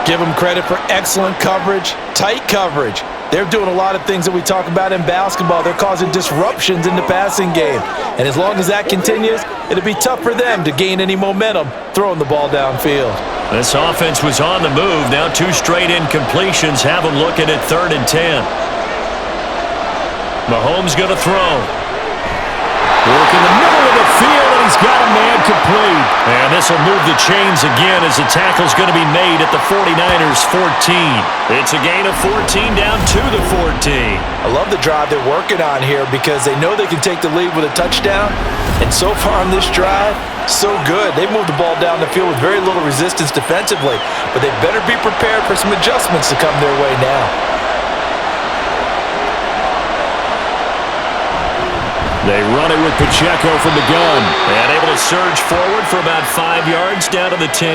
Give them credit for excellent coverage, tight coverage. They're doing a lot of things that we talk about in basketball. They're causing disruptions in the passing game. And as long as that continues, it'll be tough for them to gain any momentum throwing the ball downfield. This offense was on the move. Now 2 straight incompletions have them looking at 3rd and 10. Mahomes going to throw. Work in the middle of the field, and he's got a man complete. And this will move the chains again as the tackle's going to be made at the 49ers' 14. It's a gain of 14 down to the 14. I love the drive they're working on here because they know they can take the lead with a touchdown. And so far on this drive, so good. They've moved the ball down the field with very little resistance defensively, but they better be prepared for some adjustments to come their way now. They run it with Pacheco from the gun. And able to surge forward for about 5 yards down to the 10.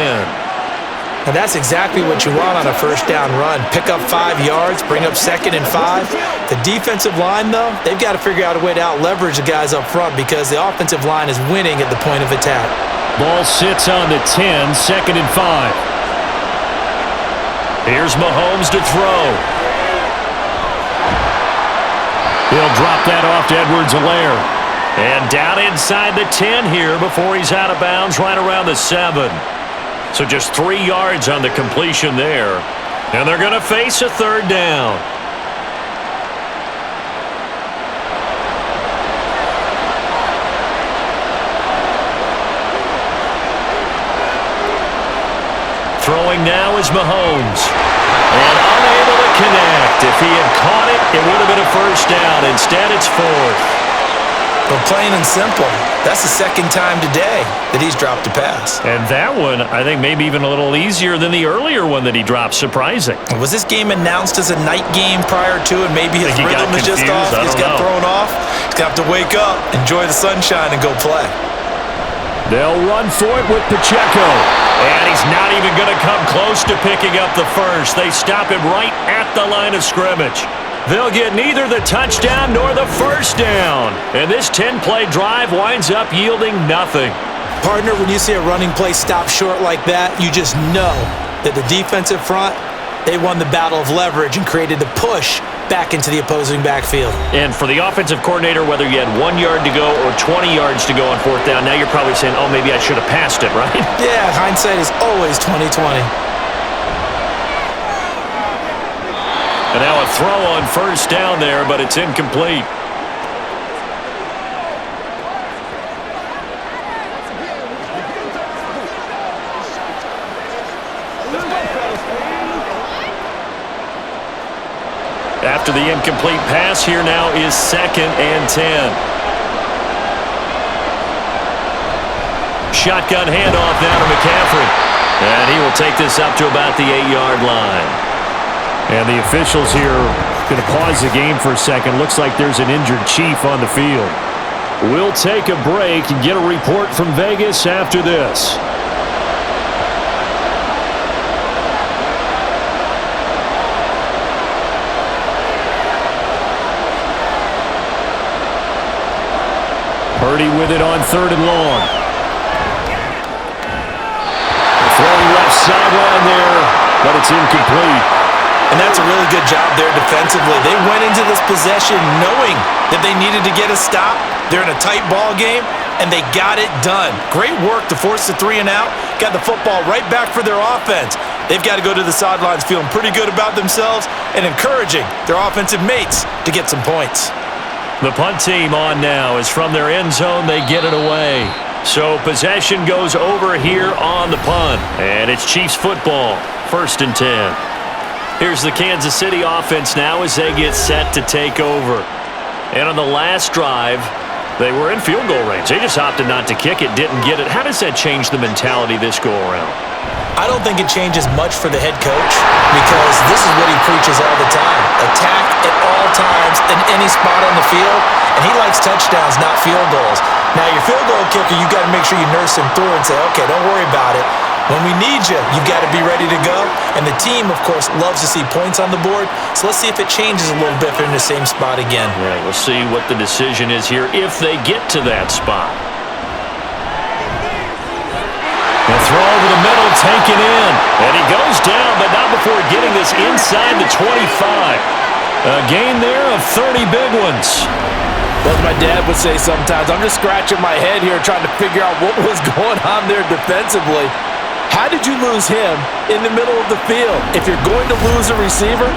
And that's exactly what you want on a first down run. Pick up 5 yards, bring up 2nd and 5. The defensive line, though, they've got to figure out a way to out-leverage the guys up front because the offensive line is winning at the point of attack. Ball sits on the 10, 2nd and 5. Here's Mahomes to throw. He'll drop that off to Edwards-Helaire. And down inside the 10 here before he's out of bounds right around the 7. So just 3 yards on the completion there. And they're going to face a 3rd down. Throwing now is Mahomes. And unable to connect. If he had caught it, it would have been a first down. Instead, it's 4th. But plain and simple, that's the 2nd time today that he's dropped a pass. And that one, I think, maybe even a little easier than the earlier one that he dropped. Surprising. Was this game announced as a night game prior to, and maybe his rhythm is just off? He's got thrown off. He's got to wake up, enjoy the sunshine, and go play. They'll run for it with Pacheco. And he's not even going to come close to picking up the first. They stop him right at the line of scrimmage. They'll get neither the touchdown nor the first down. And this 10-play drive winds up yielding nothing. Partner, when you see a running play stop short like that, you just know that the defensive front, they won the battle of leverage and created the push back into the opposing backfield. And for the offensive coordinator, whether you had 1 yard to go or 20 yards to go on fourth down, now you're probably saying, oh, maybe I should have passed it, right? Yeah, hindsight is always 20/20. And now a throw on first down there, but it's incomplete. After the incomplete pass, here now is 2nd and 10. Shotgun handoff now to McCaffrey. And he will take this up to about the 8-yard line. And the officials here going to pause the game for a second. Looks like there's an injured Chief on the field. We'll take a break and get a report from Vegas after this. Purdy with it on 3rd and long. Throwing left sideline there, but it's incomplete. And that's a really good job there defensively. They went into this possession knowing that they needed to get a stop. They're in a tight ball game, and they got it done. Great work to force the 3 and out. Got the football right back for their offense. They've got to go to the sidelines feeling pretty good about themselves and encouraging their offensive mates to get some points. The punt team on now is from their end zone. They get it away. So possession goes over here on the punt. And it's Chiefs football. 1st and 10. Here's the Kansas City offense now as they get set to take over. And on the last drive, they were in field goal range. They just opted not to kick it, didn't get it. How does that change the mentality this go around? I don't think it changes much for the head coach because this is what he preaches all the time. Attack at all times in any spot on the field, and he likes touchdowns, not field goals. Now, your field goal kicker, you've got to make sure you nurse him through and say, okay, don't worry about it. When we need you, you've got to be ready to go. And the team, of course, loves to see points on the board. So let's see if it changes a little bit if they're in the same spot again. Right, we'll see what the decision is here if they get to that spot. The throw over the middle, taken in. And he goes down, but not before getting this inside the 25. A gain there of 30 big ones. Well, as my dad would say sometimes, I'm just scratching my head here trying to figure out what was going on there defensively. How did you lose him in the middle of the field? If you're going to lose a receiver,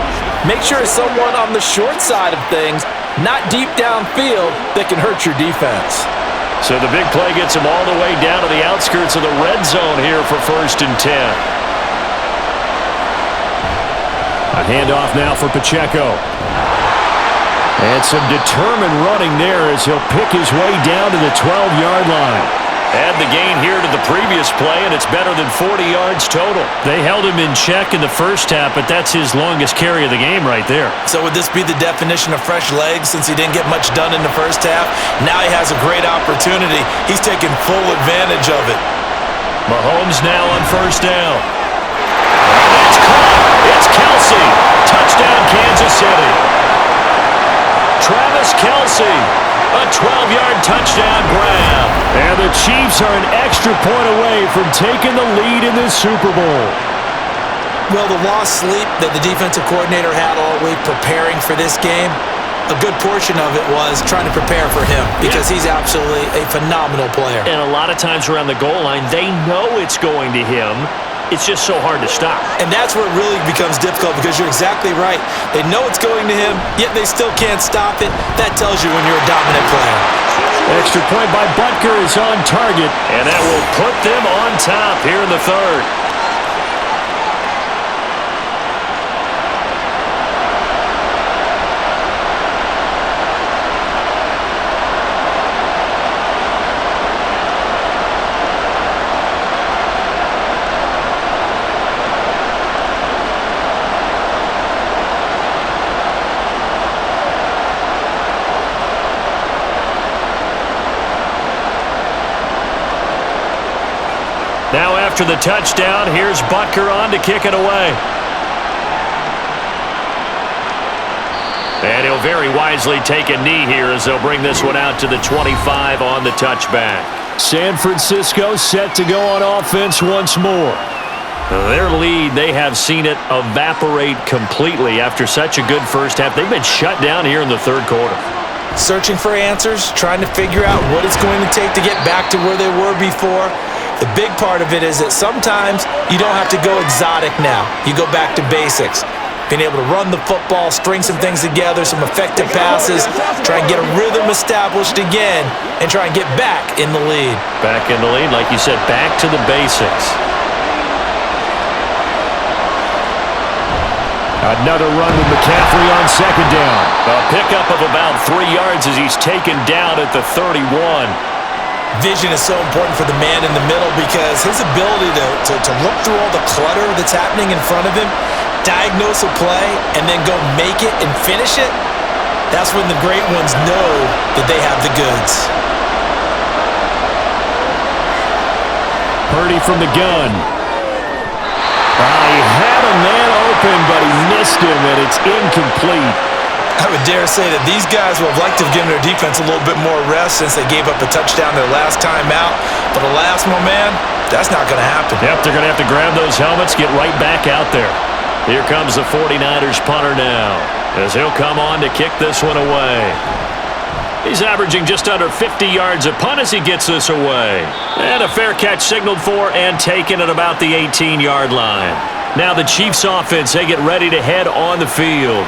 make sure it's someone on the short side of things, not deep downfield, that can hurt your defense. So the big play gets him all the way down to the outskirts of the red zone here for 1st and 10. A handoff now for Pacheco. And some determined running there as he'll pick his way down to the 12-yard line. Add the gain here to the previous play, and it's better than 40 yards total. They held him in check in the first half, but that's his longest carry of the game right there. So would this be the definition of fresh legs since he didn't get much done in the first half? Now he has a great opportunity. He's taking full advantage of it. Mahomes now on 1st down. It's caught. It's Kelsey. Touchdown, Kansas City. Travis Kelsey. A 12-yard touchdown grab. And the Chiefs are an extra point away from taking the lead in this Super Bowl. Well, the lost sleep that the defensive coordinator had all week preparing for this game, a good portion of it was trying to prepare for him because he's absolutely a phenomenal player. And a lot of times around the goal line, they know it's going to him. It's just so hard to stop. And that's where it really becomes difficult because you're exactly right. They know it's going to him, yet they still can't stop it. That tells you when you're a dominant player. Extra point by Butker is on target. And that will put them on top here in the 3rd. Now after the touchdown, here's Butker on to kick it away. And he'll very wisely take a knee here as they'll bring this one out to the 25 on the touchback. San Francisco set to go on offense once more. Their lead, they have seen it evaporate completely after such a good first half. They've been shut down here in the third quarter. Searching for answers, trying to figure out what it's going to take to get back to where they were before. The big part of it is that sometimes you don't have to go exotic now. You go back to basics. Being able to run the football, string some things together, some effective passes, try and get a rhythm established again, and try and get back in the lead. Back in the lead, like you said, back to the basics. Another run with McCaffrey on second down. A pickup of about 3 yards as he's taken down at the 31. Vision is so important for the man in the middle because his ability to look through all the clutter that's happening in front of him, diagnose a play, and then go make it and finish it, that's when the great ones know that they have the goods. Purdy from the gun. He had a man open, but he missed him, and it's incomplete. I would dare say that these guys would have liked to have given their defense a little bit more rest since they gave up a touchdown their last time out. But alas, my man, that's not going to happen. Yep, they're going to have to grab those helmets, get right back out there. Here comes the 49ers punter now, as he'll come on to kick this one away. He's averaging just under 50 yards a punt as he gets this away. And a fair catch signaled for and taken at about the 18-yard line. Now the Chiefs offense, they get ready to head on the field.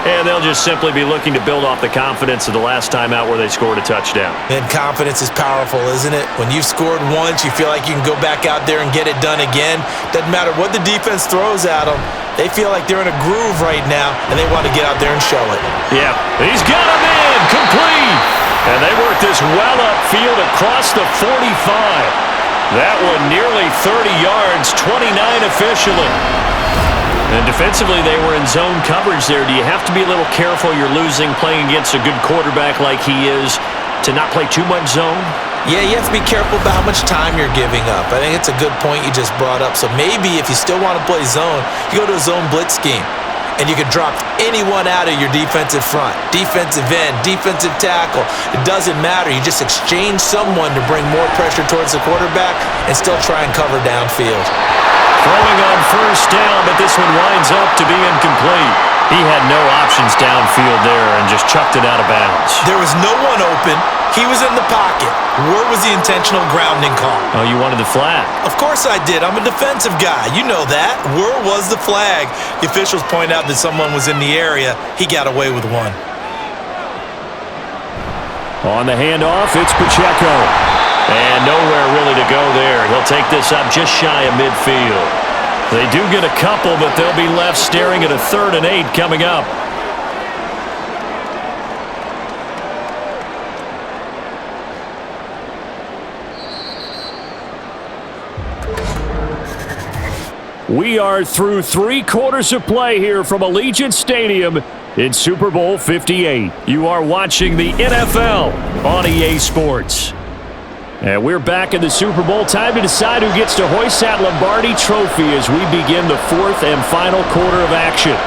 And they'll just simply be looking to build off the confidence of the last time out where they scored a touchdown. And confidence is powerful, isn't it? When you've scored once, you feel like you can go back out there and get it done again. Doesn't matter what the defense throws at them. They feel like they're in a groove right now, and they want to get out there and show it. Yeah, he's got him in, complete. And they work this well upfield across the 45. That one nearly 30 yards, 29 officially. And defensively, they were in zone coverage there. Do you have to be a little careful? You're losing playing against a good quarterback like he is to not play too much zone? Yeah, you have to be careful about how much time you're giving up. I think it's a good point you just brought up. So maybe if you still want to play zone, you go to a zone blitz scheme. And you can drop anyone out of your defensive front, defensive end, defensive tackle. It doesn't matter. You just exchange someone to bring more pressure towards the quarterback and still try and cover downfield. Throwing on first down, but this one winds up to be incomplete. He had no options downfield there and just chucked it out of bounds. There was no one open. He was in the pocket. Where was the intentional grounding call? Oh, you wanted the flag. Of course I did. I'm a defensive guy. You know that. Where was the flag? The officials point out that someone was in the area. He got away with one. On the handoff, it's Pacheco. And nowhere really to go there. He'll take this up just shy of midfield. They do get a couple, but they'll be left staring at a 3rd and 8 coming up. We are through 3 quarters of play here from Allegiant Stadium in Super Bowl 58. You are watching the NFL on EA Sports. And we're back in the Super Bowl. Time to decide who gets to hoist that Lombardi trophy as we begin the 4th and final quarter of action.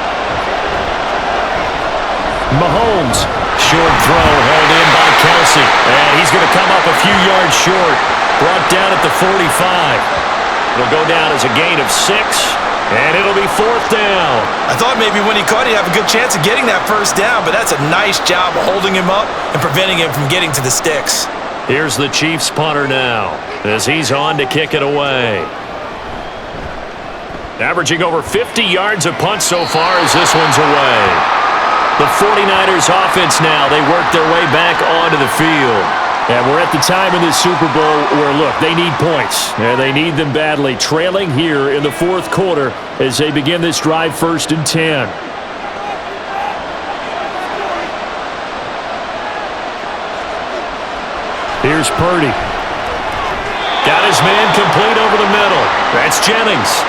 Mahomes, short throw held in by Kelsey. And he's going to come up a few yards short. Brought down at the 45. It'll go down as a gain of 6, and it'll be 4th down. I thought maybe when he caught, he'd have a good chance of getting that first down, but that's a nice job of holding him up and preventing him from getting to the sticks. Here's the Chiefs punter now as he's on to kick it away. Averaging over 50 yards a punt so far as this one's away. The 49ers offense now, they work their way back onto the field. And we're at the time in this Super Bowl where, look, they need points. And they need them badly, trailing here in the 4th quarter as they begin this drive 1st and 10. Here's Purdy. Got his man complete over the middle. That's Jennings.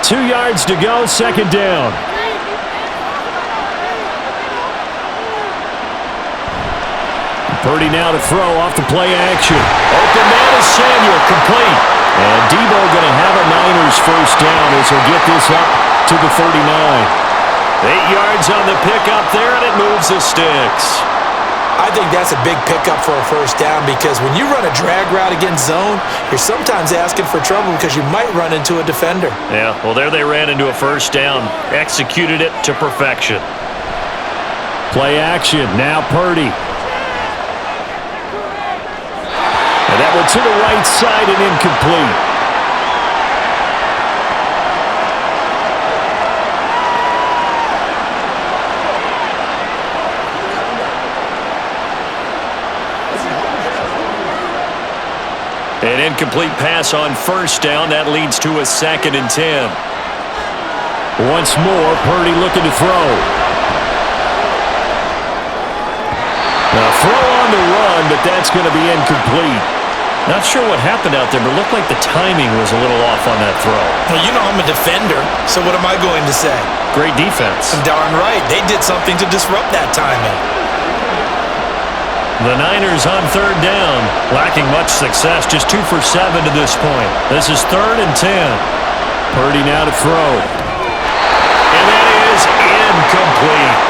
Two yards to go, 2nd down. Purdy now to throw off the play action. Open man is Samuel, complete. And Debo going to have a Niners first down as he'll get this up to the 39. 8 yards on the pickup there, and it moves the sticks. I think that's a big pickup for a first down because when you run a drag route against zone, you're sometimes asking for trouble because you might run into a defender. Yeah, well, there they ran into a first down. Executed it to perfection. Play action. Now Purdy. And that one to the right side and incomplete. An incomplete pass on first down. That leads to a 2nd and 10. Once more, Purdy looking to throw. Now throw on the run, but that's going to be incomplete. Not sure what happened out there, but it looked like the timing was a little off on that throw. Well, you know I'm a defender, so what am I going to say? Great defense. Darn right. They did something to disrupt that timing. The Niners on 3rd down, lacking much success, just 2 for 7 to this point. This is 3rd and 10. Purdy now to throw. And that is incomplete.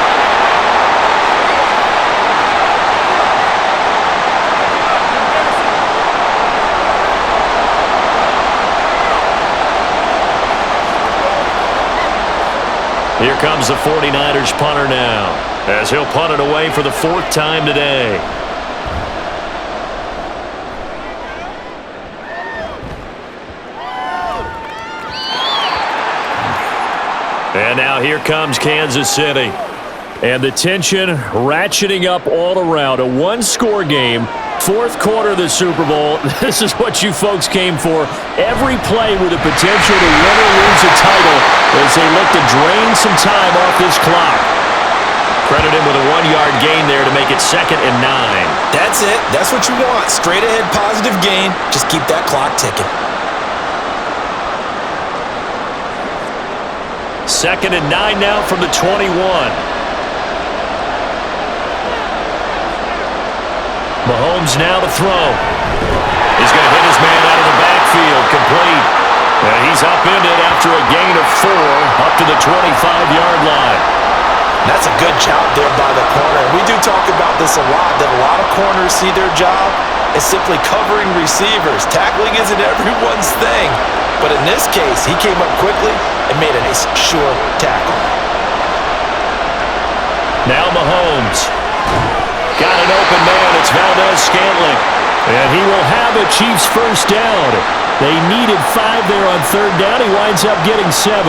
Here comes the 49ers punter now, as he'll punt it away for the 4th time today. And now here comes Kansas City. And the tension ratcheting up all around. A one-score game, 4th quarter of the Super Bowl. This is what you folks came for. Every play with the potential to win or lose a title as they look to drain some time off this clock. Credited with a 1-yard gain there to make it 2nd and 9. That's it. That's what you want. Straight ahead positive gain. Just keep that clock ticking. 2nd and 9 now from the 21. Mahomes now to throw. He's going to hit his man out of the backfield. Complete. And he's upended after a gain of 4 up to the 25-yard line. That's a good job there by the corner. We do talk about this a lot, that a lot of corners see their job as simply covering receivers. Tackling isn't everyone's thing. But in this case, he came up quickly and made a nice, sure tackle. Now Mahomes. Got an open man. It's Valdez-Scantling. And he will have a Chiefs first down. They needed 5 there on 3rd down. He winds up getting 7.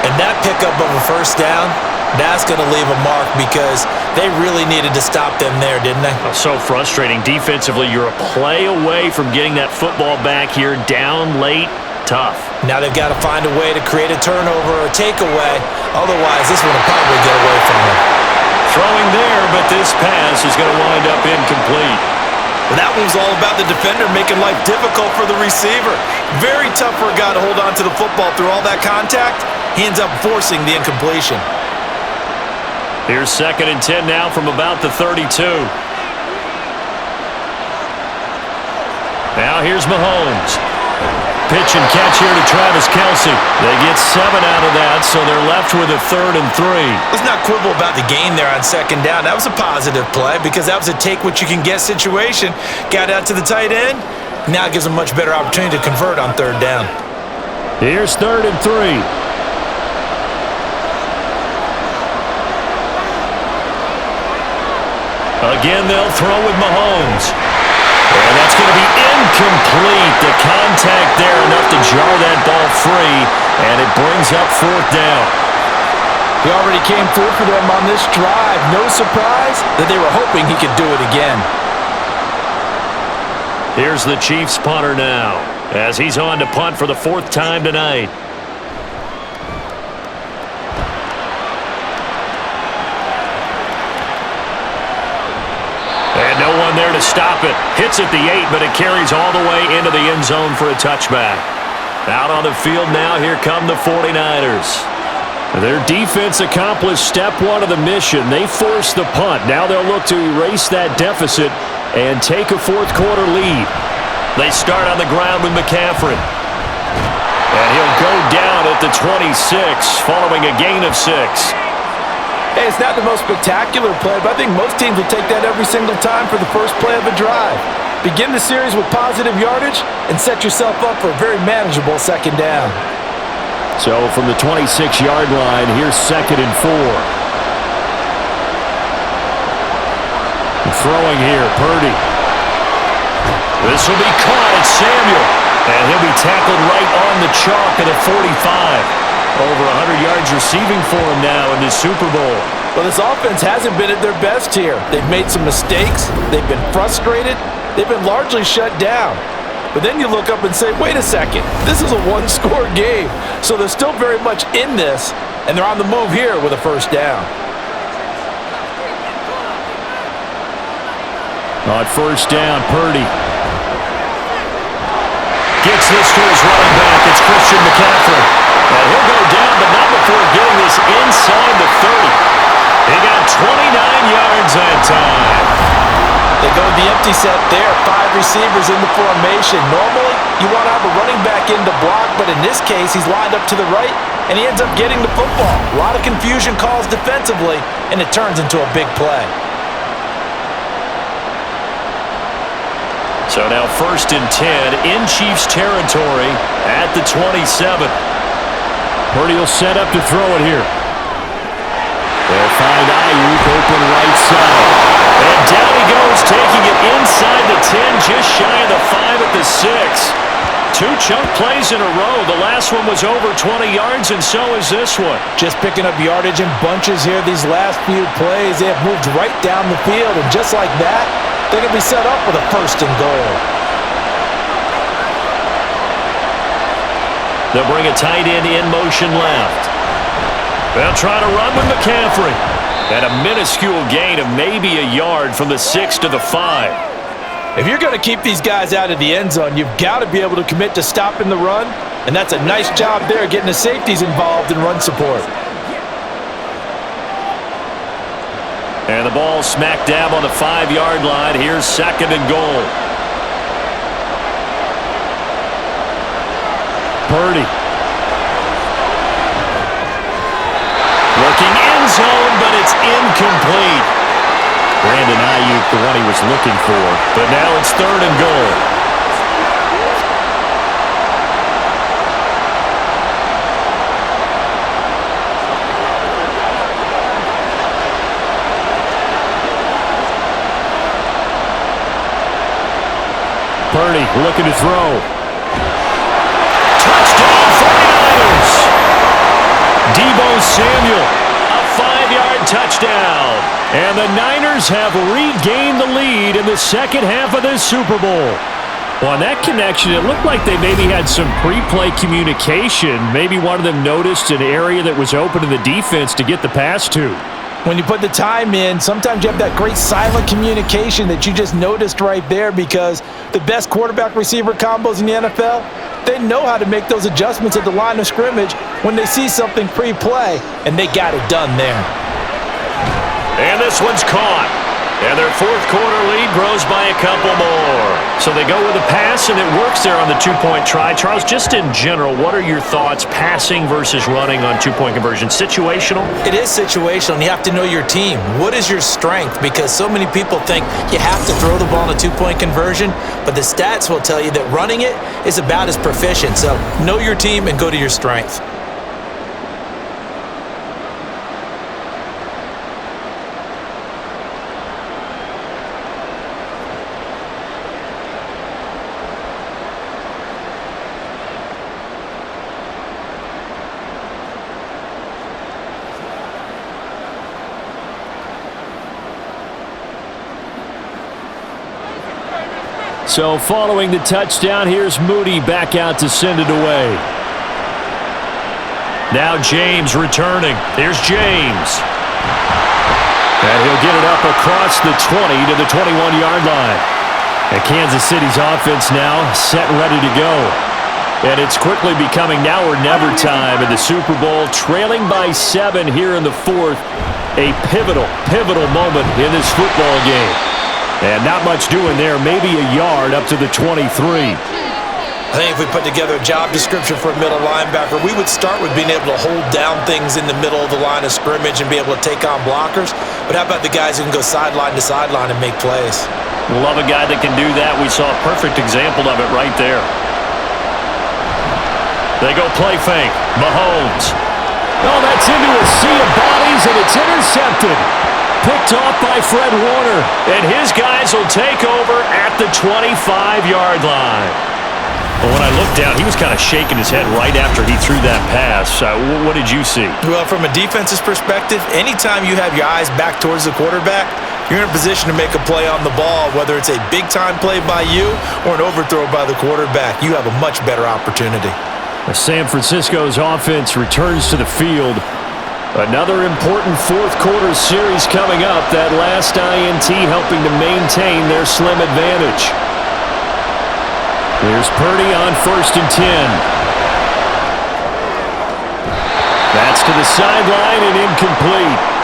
And that pickup of a first down, that's going to leave a mark because they really needed to stop them there, didn't they? So frustrating. Defensively, you're a play away from getting that football back here. Down late. Tough. Now they've got to find a way to create a turnover or a takeaway. Otherwise, this one will probably get away from them. Throwing there, but this pass is going to wind up incomplete. Well, that one was all about the defender making life difficult for the receiver. Very tough for a guy to hold on to the football through all that contact. He ends up forcing the incompletion. Here's 2nd and 10 now from about the 32. Now here's Mahomes. Pitch and catch here to Travis Kelce. They get 7 out of that, so they're left with a 3rd and 3. Let's not quibble about the gain there on 2nd down. That was a positive play because that was a take-what-you-can-get situation. Got out to the tight end. Now it gives them a much better opportunity to convert on 3rd down. Here's 3rd and 3. Again, they'll throw with Mahomes. And that's going to be incomplete. The contact there enough to jar that ball free, and it brings up 4th down. He already came through for them on this drive. No surprise that they were hoping he could do it again. Here's the Chiefs punter now, as he's on to punt for the 4th time tonight. And no one there to stop it. Hits at the 8, but it carries all the way into the end zone for a touchback. Out on the field now, here come the 49ers. Their defense accomplished step 1 of the mission. They forced the punt. Now they'll look to erase that deficit and take a 4th quarter lead. They start on the ground with McCaffrey. And he'll go down at the 26 following a gain of 6. Hey, it's not the most spectacular play, but I think most teams will take that every single time for the first play of a drive. Begin the series with positive yardage and set yourself up for a very manageable second down. So from the 26-yard line, here's 2nd and 4. Throwing here, Purdy. This will be caught at Samuel. And he'll be tackled right on the chalk at the 45. Over 100 yards receiving for him now in this Super Bowl. Well, this offense hasn't been at their best here. They've made some mistakes. They've been frustrated. They've been largely shut down. But then you look up and say, wait a second, this is a one-score game. So they're still very much in this, and they're on the move here with a first down. On first down, Purdy gets this to his running back. It's Christian McCaffrey. And he'll go down, but not before getting this inside the 30. He got 29 yards that time. They go to the empty set there, 5 receivers in the formation. Normally, you want to have a running back in to block, but in this case, he's lined up to the right, and he ends up getting the football. A lot of confusion calls defensively, and it turns into a big play. So now 1st and 10 in Chiefs territory at the 27. Purdy will set up to throw it here. They'll find Ayuk open right side. And down he goes, taking it inside the 10, just shy of the 5 at the 6. 2 chunk plays in a row. The last one was over 20 yards, and so is this one. Just picking up yardage in bunches here these last few plays. They have moved right down the field, and just like that, they're going to be set up with a 1st and goal. They'll bring a tight end in motion left. They'll try to run with McCaffrey. And a minuscule gain of maybe a yard from the 6 to the 5. If you're going to keep these guys out of the end zone, you've got to be able to commit to stopping the run, and that's a nice job there getting the safeties involved in run support. And the ball smack dab on the 5-yard line. Here's 2nd and goal. Purdy. Looking end zone, but it's incomplete. Brandon Ayuk, the one he was looking for. But now it's 3rd and goal. Purdy looking to throw. Touchdown 49ers! Deebo Samuel, a 5-yard touchdown. And the Niners have regained the lead in the second half of this Super Bowl. Well, on that connection, it looked like they maybe had some pre-play communication. Maybe one of them noticed an area that was open to the defense to get the pass to. When you put the time in, sometimes you have that great silent communication that you just noticed right there, because the best quarterback-receiver combos in the NFL, they know how to make those adjustments at the line of scrimmage when they see something pre-play, and they got it done there. And this one's caught. And their 4th quarter lead grows by a couple more. So they go with a pass, and it works there on the 2-point try. Charles, just in general, what are your thoughts passing versus running on 2-point conversion? Situational? It is situational, and you have to know your team. What is your strength? Because so many people think you have to throw the ball in a 2-point conversion, but the stats will tell you that running it is about as proficient. So know your team and go to your strength. So following the touchdown, here's Moody back out to send it away. Now James returning. Here's James. And he'll get it up across the 20 to the 21-yard line. And Kansas City's offense now set and ready to go. And it's quickly becoming now or never time in the Super Bowl, trailing by 7 here in the 4th. A pivotal moment in this football game. And not much doing there, maybe a yard up to the 23. I think if we put together a job description for a middle linebacker, we would start with being able to hold down things in the middle of the line of scrimmage and be able to take on blockers. But how about the guys who can go sideline to sideline and make plays? Love a guy that can do that. We saw a perfect example of it right there. They go play fake. Mahomes. Oh, that's into a sea of bodies, and it's intercepted. Picked off by Fred Warner. And his guys will take over at the 25-yard line. Well, when I looked down, he was kind of shaking his head right after he threw that pass. What did you see? Well, from a defense's perspective, anytime you have your eyes back towards the quarterback, you're in a position to make a play on the ball, whether it's a big-time play by you or an overthrow by the quarterback. You have a much better opportunity. San Francisco's offense returns to the field. Another important fourth-quarter series coming up. That last INT helping to maintain their slim advantage. Here's Purdy on 1st and 10. That's to the sideline and incomplete.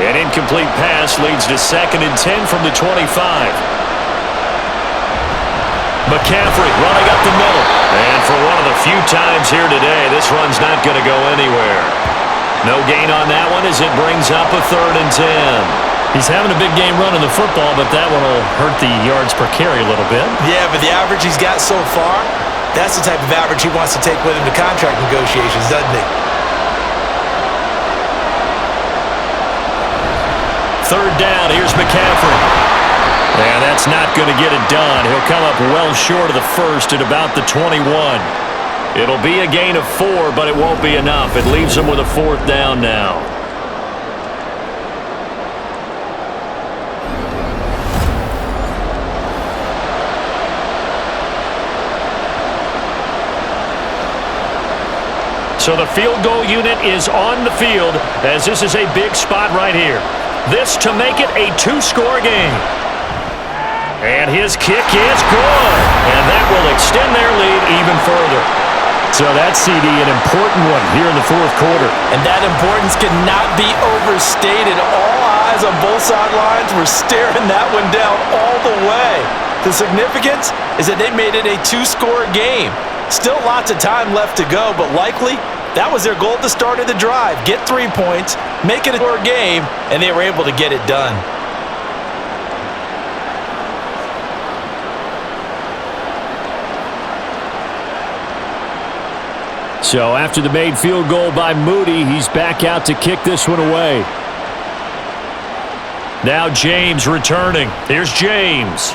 An incomplete pass leads to 2nd and 10 from the 25. McCaffrey running up the middle. And for one of the few times here today, this run's not going to go anywhere. No gain on that one as it brings up a 3rd and 10. He's having a big game running the football, but that one will hurt the yards per carry a little bit. Yeah, but the average he's got so far, that's the type of average he wants to take with him to contract negotiations, doesn't he? 3rd down, here's McCaffrey. And that's not going to get it done. He'll come up well short of the first at about the 21. It'll be a gain of 4, but it won't be enough. It leaves him with a 4th down now. So the field goal unit is on the field as this is a big spot right here. This to make it a 2-score game. And his kick is good. And that will extend their lead even further. So that, CD, an important one here in the 4th quarter. And that importance cannot be overstated. All eyes on both sidelines were staring that one down all the way. The significance is that they made it a 2-score game. Still lots of time left to go, but likely that was their goal at the start of the drive. Get 3 points, make it a 4 game, and they were able to get it done. So after the made field goal by Moody, he's back out to kick this one away. Now James returning. Here's James.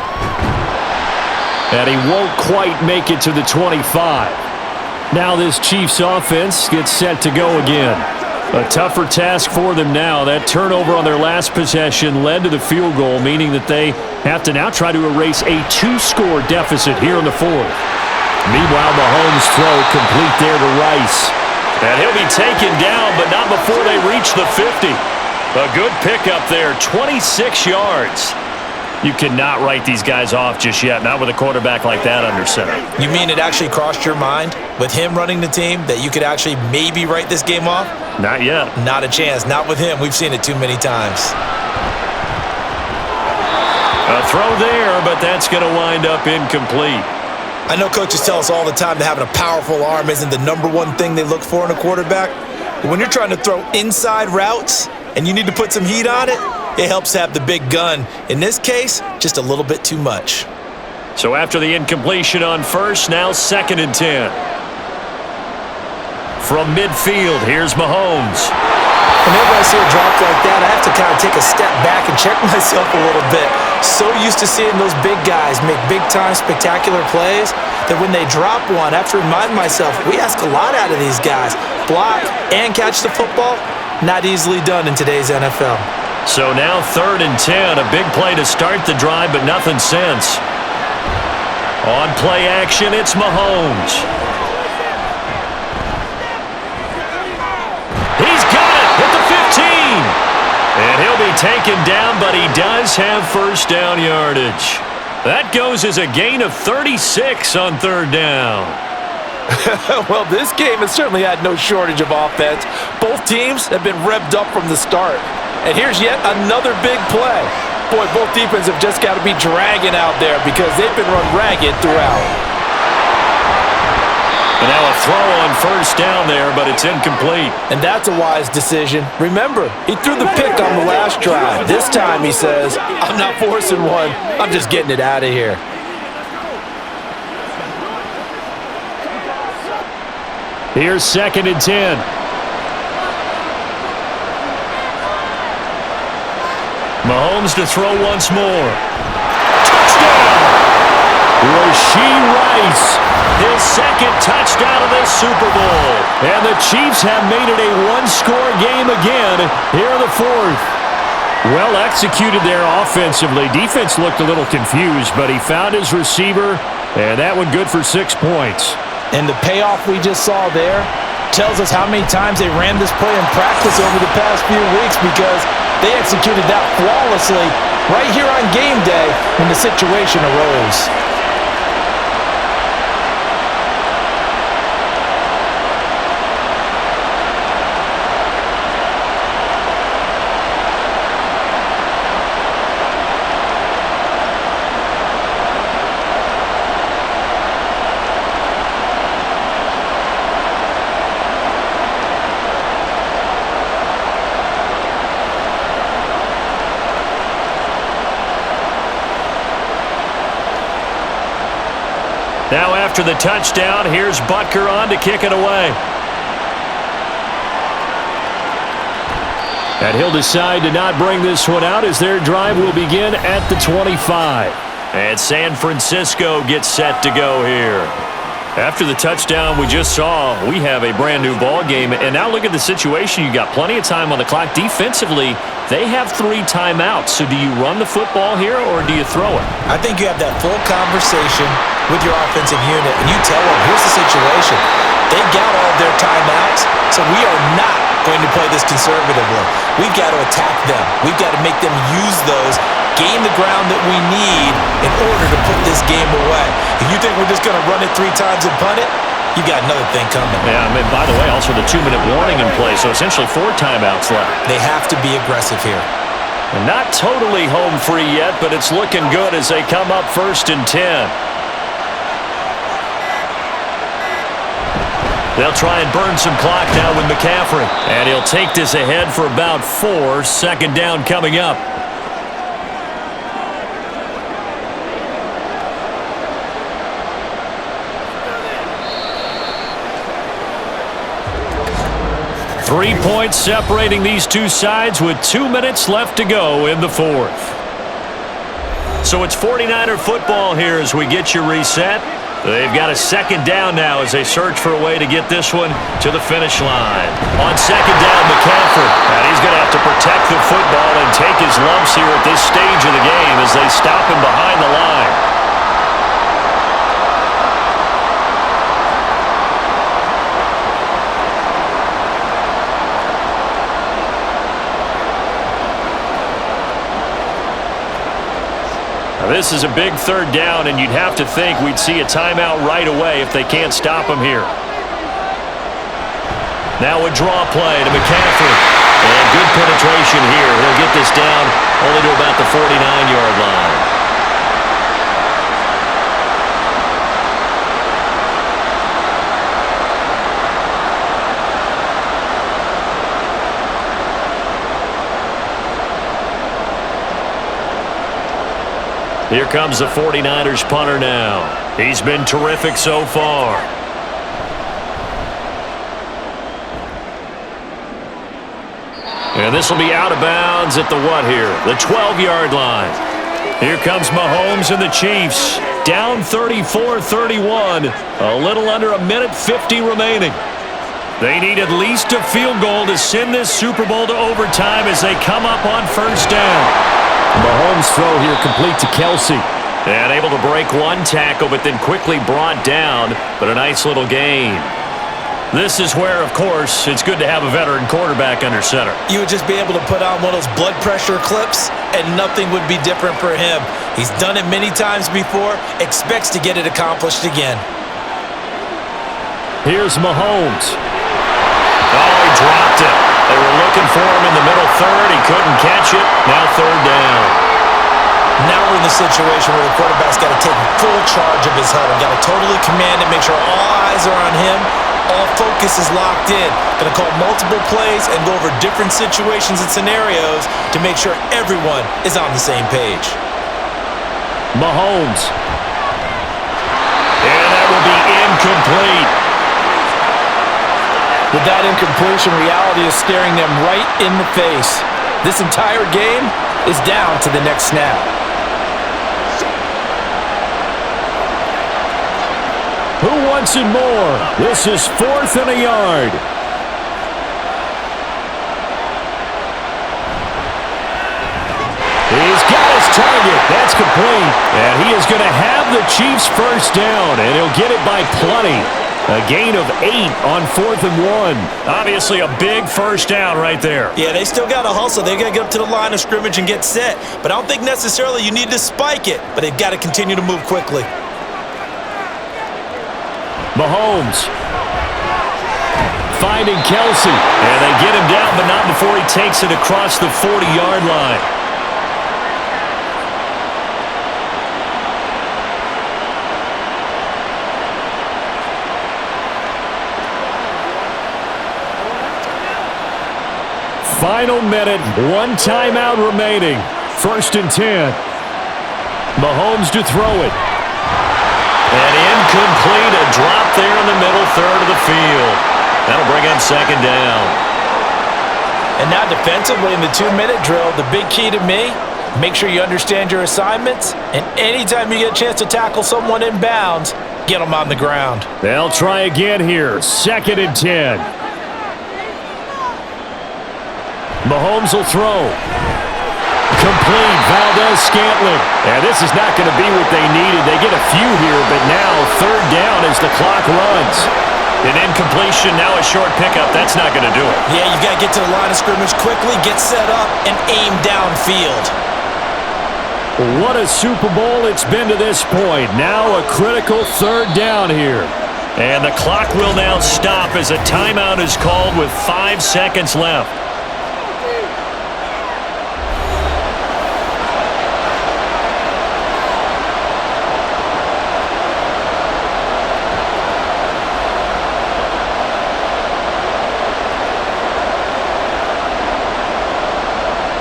And he won't quite make it to the 25. Now this Chiefs offense gets set to go again. A tougher task for them now. That turnover on their last possession led to the field goal, meaning that they have to now try to erase a 2-score deficit here in the 4th. Meanwhile, Mahomes' throw complete there to Rice. And he'll be taken down, but not before they reach the 50. A good pickup there, 26 yards. You cannot write these guys off just yet, not with a quarterback like that under center. You mean it actually crossed your mind with him running the team that you could actually maybe write this game off? Not yet. Not a chance. Not with him. We've seen it too many times. A throw there, but that's going to wind up incomplete. I know coaches tell us all the time that having a powerful arm isn't the #1 thing they look for in a quarterback. But when you're trying to throw inside routes and you need to put some heat on it, it helps have the big gun. In this case, just a little bit too much. So after the incompletion on 1st, now 2nd and 10. From midfield, here's Mahomes. Whenever I see a drop like that, I have to kind of take a step back and check myself a little bit. So used to seeing those big guys make big-time spectacular plays that when they drop one, I have to remind myself, we ask a lot out of these guys. Block and catch the football, not easily done in today's NFL. So now 3rd and 10, a big play to start the drive, but nothing since. On play action, it's Mahomes. He's got it at the 15. And he'll be taken down, but he does have 1st down yardage. That goes as a gain of 36 on 3rd down. Well, this game has certainly had no shortage of offense. Both teams have been revved up from the start. And here's yet another big play. Boy, both defenses have just got to be dragging out there because they've been run ragged throughout. And now a throw on first down there, but it's incomplete. And that's a wise decision. Remember, he threw the pick on the last drive. This time he says, I'm not forcing one. I'm just getting it out of here. Here's 2nd and 10. Mahomes to throw once more. Touchdown! Rashee Rice, his 2nd touchdown of this Super Bowl. And the Chiefs have made it a one-score game again here in the 4th. Well executed there offensively. Defense looked a little confused, but he found his receiver, and that one good for 6 points. And the payoff we just saw there tells us how many times they ran this play in practice over the past few weeks, because they executed that flawlessly right here on game day when the situation arose. Now after the touchdown, here's Butker on to kick it away. And he'll decide to not bring this one out as their drive will begin at the 25. And San Francisco gets set to go here. After the touchdown we just saw, we have a brand new ball game. And now look at the situation. You got plenty of time on the clock. Defensively, they have 3 timeouts. So do you run the football here or do you throw it? I think you have that full conversation with your offensive unit, and you tell them, here's the situation. They got all of their timeouts, so we are not going to play this conservatively. We've got to attack them. We've got to make them use those, gain the ground that we need in order to put this game away. If you think we're just going to run it 3 times and punt it, you got another thing coming. Yeah, I mean, by the way, also the 2-minute warning in play, so essentially 4 timeouts left. They have to be aggressive here. And not totally home free yet, but it's looking good as they come up 1st and 10. They'll try and burn some clock now with McCaffrey. And he'll take this ahead for about 4. 2nd down coming up. Three points separating these two sides with 2 minutes left to go in the 4th. So it's 49er football here as we get you reset. They've got a 2nd down now as they search for a way to get this one to the finish line. On 2nd down, McCaffrey. And he's going to have to protect the football and take his lumps here at this stage of the game as they stop him behind the line. This is a big 3rd down, and you'd have to think we'd see a timeout right away if they can't stop him here. Now a draw play to McCaffrey. And good penetration here. He'll get this down only to about the 49-yard line. Here comes the 49ers punter now. He's been terrific so far. And this will be out of bounds at the what here? The 12-yard line. Here comes Mahomes and the Chiefs. Down 34-31. A little under 1:50 remaining. They need at least a field goal to send this Super Bowl to overtime as they come up on 1st down. Mahomes' throw here complete to Kelsey. And able to break one tackle, but then quickly brought down. But a nice little gain. This is where, of course, it's good to have a veteran quarterback under center. You would just be able to put on one of those blood pressure clips, and nothing would be different for him. He's done it many times before, expects to get it accomplished again. Here's Mahomes. Oh, he dropped it. They were looking for him in the middle third. He couldn't catch it. Now third down. Now we're in the situation where the quarterback's got to take full charge of his huddle. Got to totally command it, make sure all eyes are on him. All focus is locked in. Going to call multiple plays and go over different situations and scenarios to make sure everyone is on the same page. Mahomes. And that will be incomplete. With that incompletion, reality is staring them right in the face. This entire game is down to the next snap. Who wants it more? This is 4th and a yard. He's got his target. That's complete. And he is going to have the Chiefs first down, and he'll get it by plenty. A gain of 8 on 4th and 1. Obviously a big first down right there. Yeah, they still got to hustle. They got to get up to the line of scrimmage and get set. But I don't think necessarily you need to spike it, but they've got to continue to move quickly. Mahomes finding Kelsey. And they get him down, but not before he takes it across the 40-yard line. Final minute, 1 timeout remaining. 1st and 10. Mahomes to throw it. And incomplete, a drop there in the middle third of the field. That'll bring up 2nd down. And now defensively in the 2-minute drill, the big key to me, make sure you understand your assignments, and anytime you get a chance to tackle someone in bounds, get them on the ground. They'll try again here. 2nd and 10. Mahomes will throw. Complete. Valdez-Scantling. And this is not going to be what they needed. They get a few here, but now 3rd down as the clock runs. An incompletion, now a short pickup. That's not going to do it. Yeah, you've got to get to the line of scrimmage quickly, get set up, and aim downfield. What a Super Bowl it's been to this point. Now a critical 3rd down here. And the clock will now stop as a timeout is called with 5 seconds left.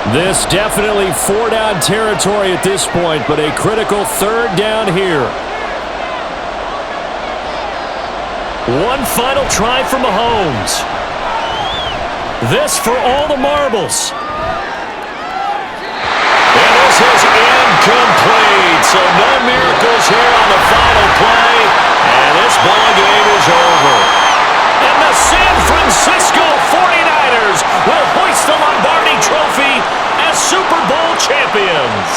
This definitely 4-down territory at this point, but a critical 3rd down here. One final try for Mahomes. This for all the marbles. And this is incomplete. So no miracles here on the final play. And this ball game is over. And the San Francisco 49ers will hoist the Lombardi Trophy as Super Bowl champions.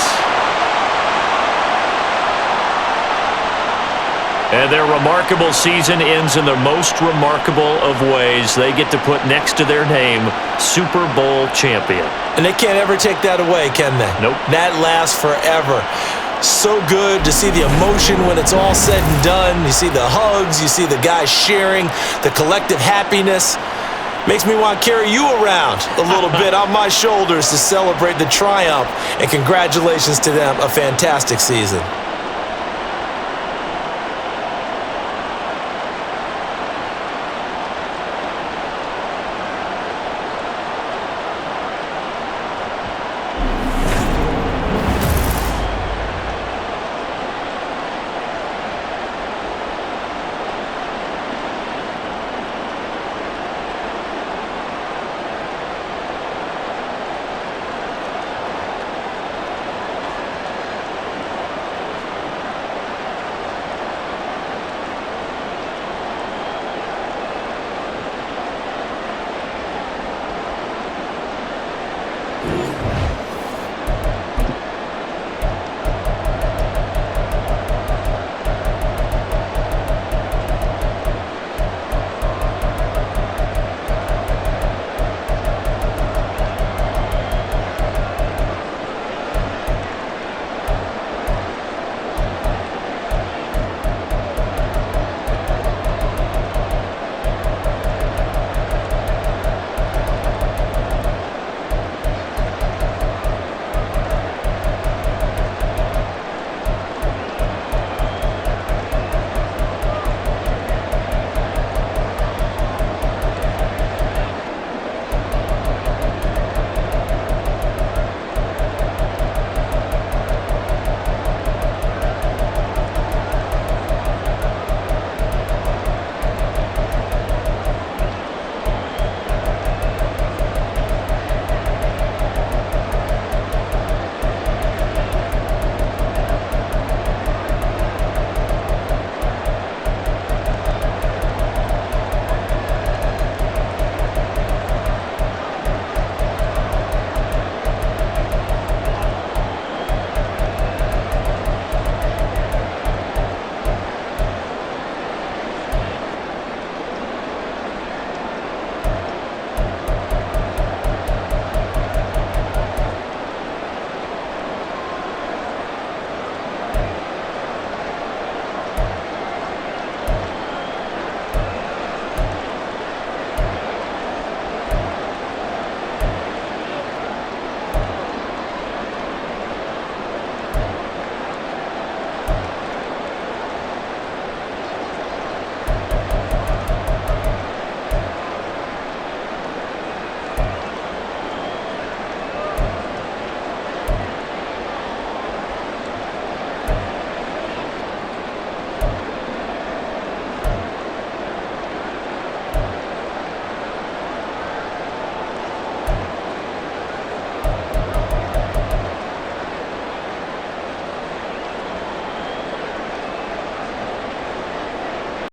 And their remarkable season ends in the most remarkable of ways. They get to put next to their name, Super Bowl champion. And they can't ever take that away, can they? Nope. That lasts forever. So good to see the emotion when it's all said and done. You see the hugs, you see the guys sharing, the collective happiness. Makes me want to carry you around a little bit on my shoulders to celebrate the triumph. And congratulations to them, a fantastic season.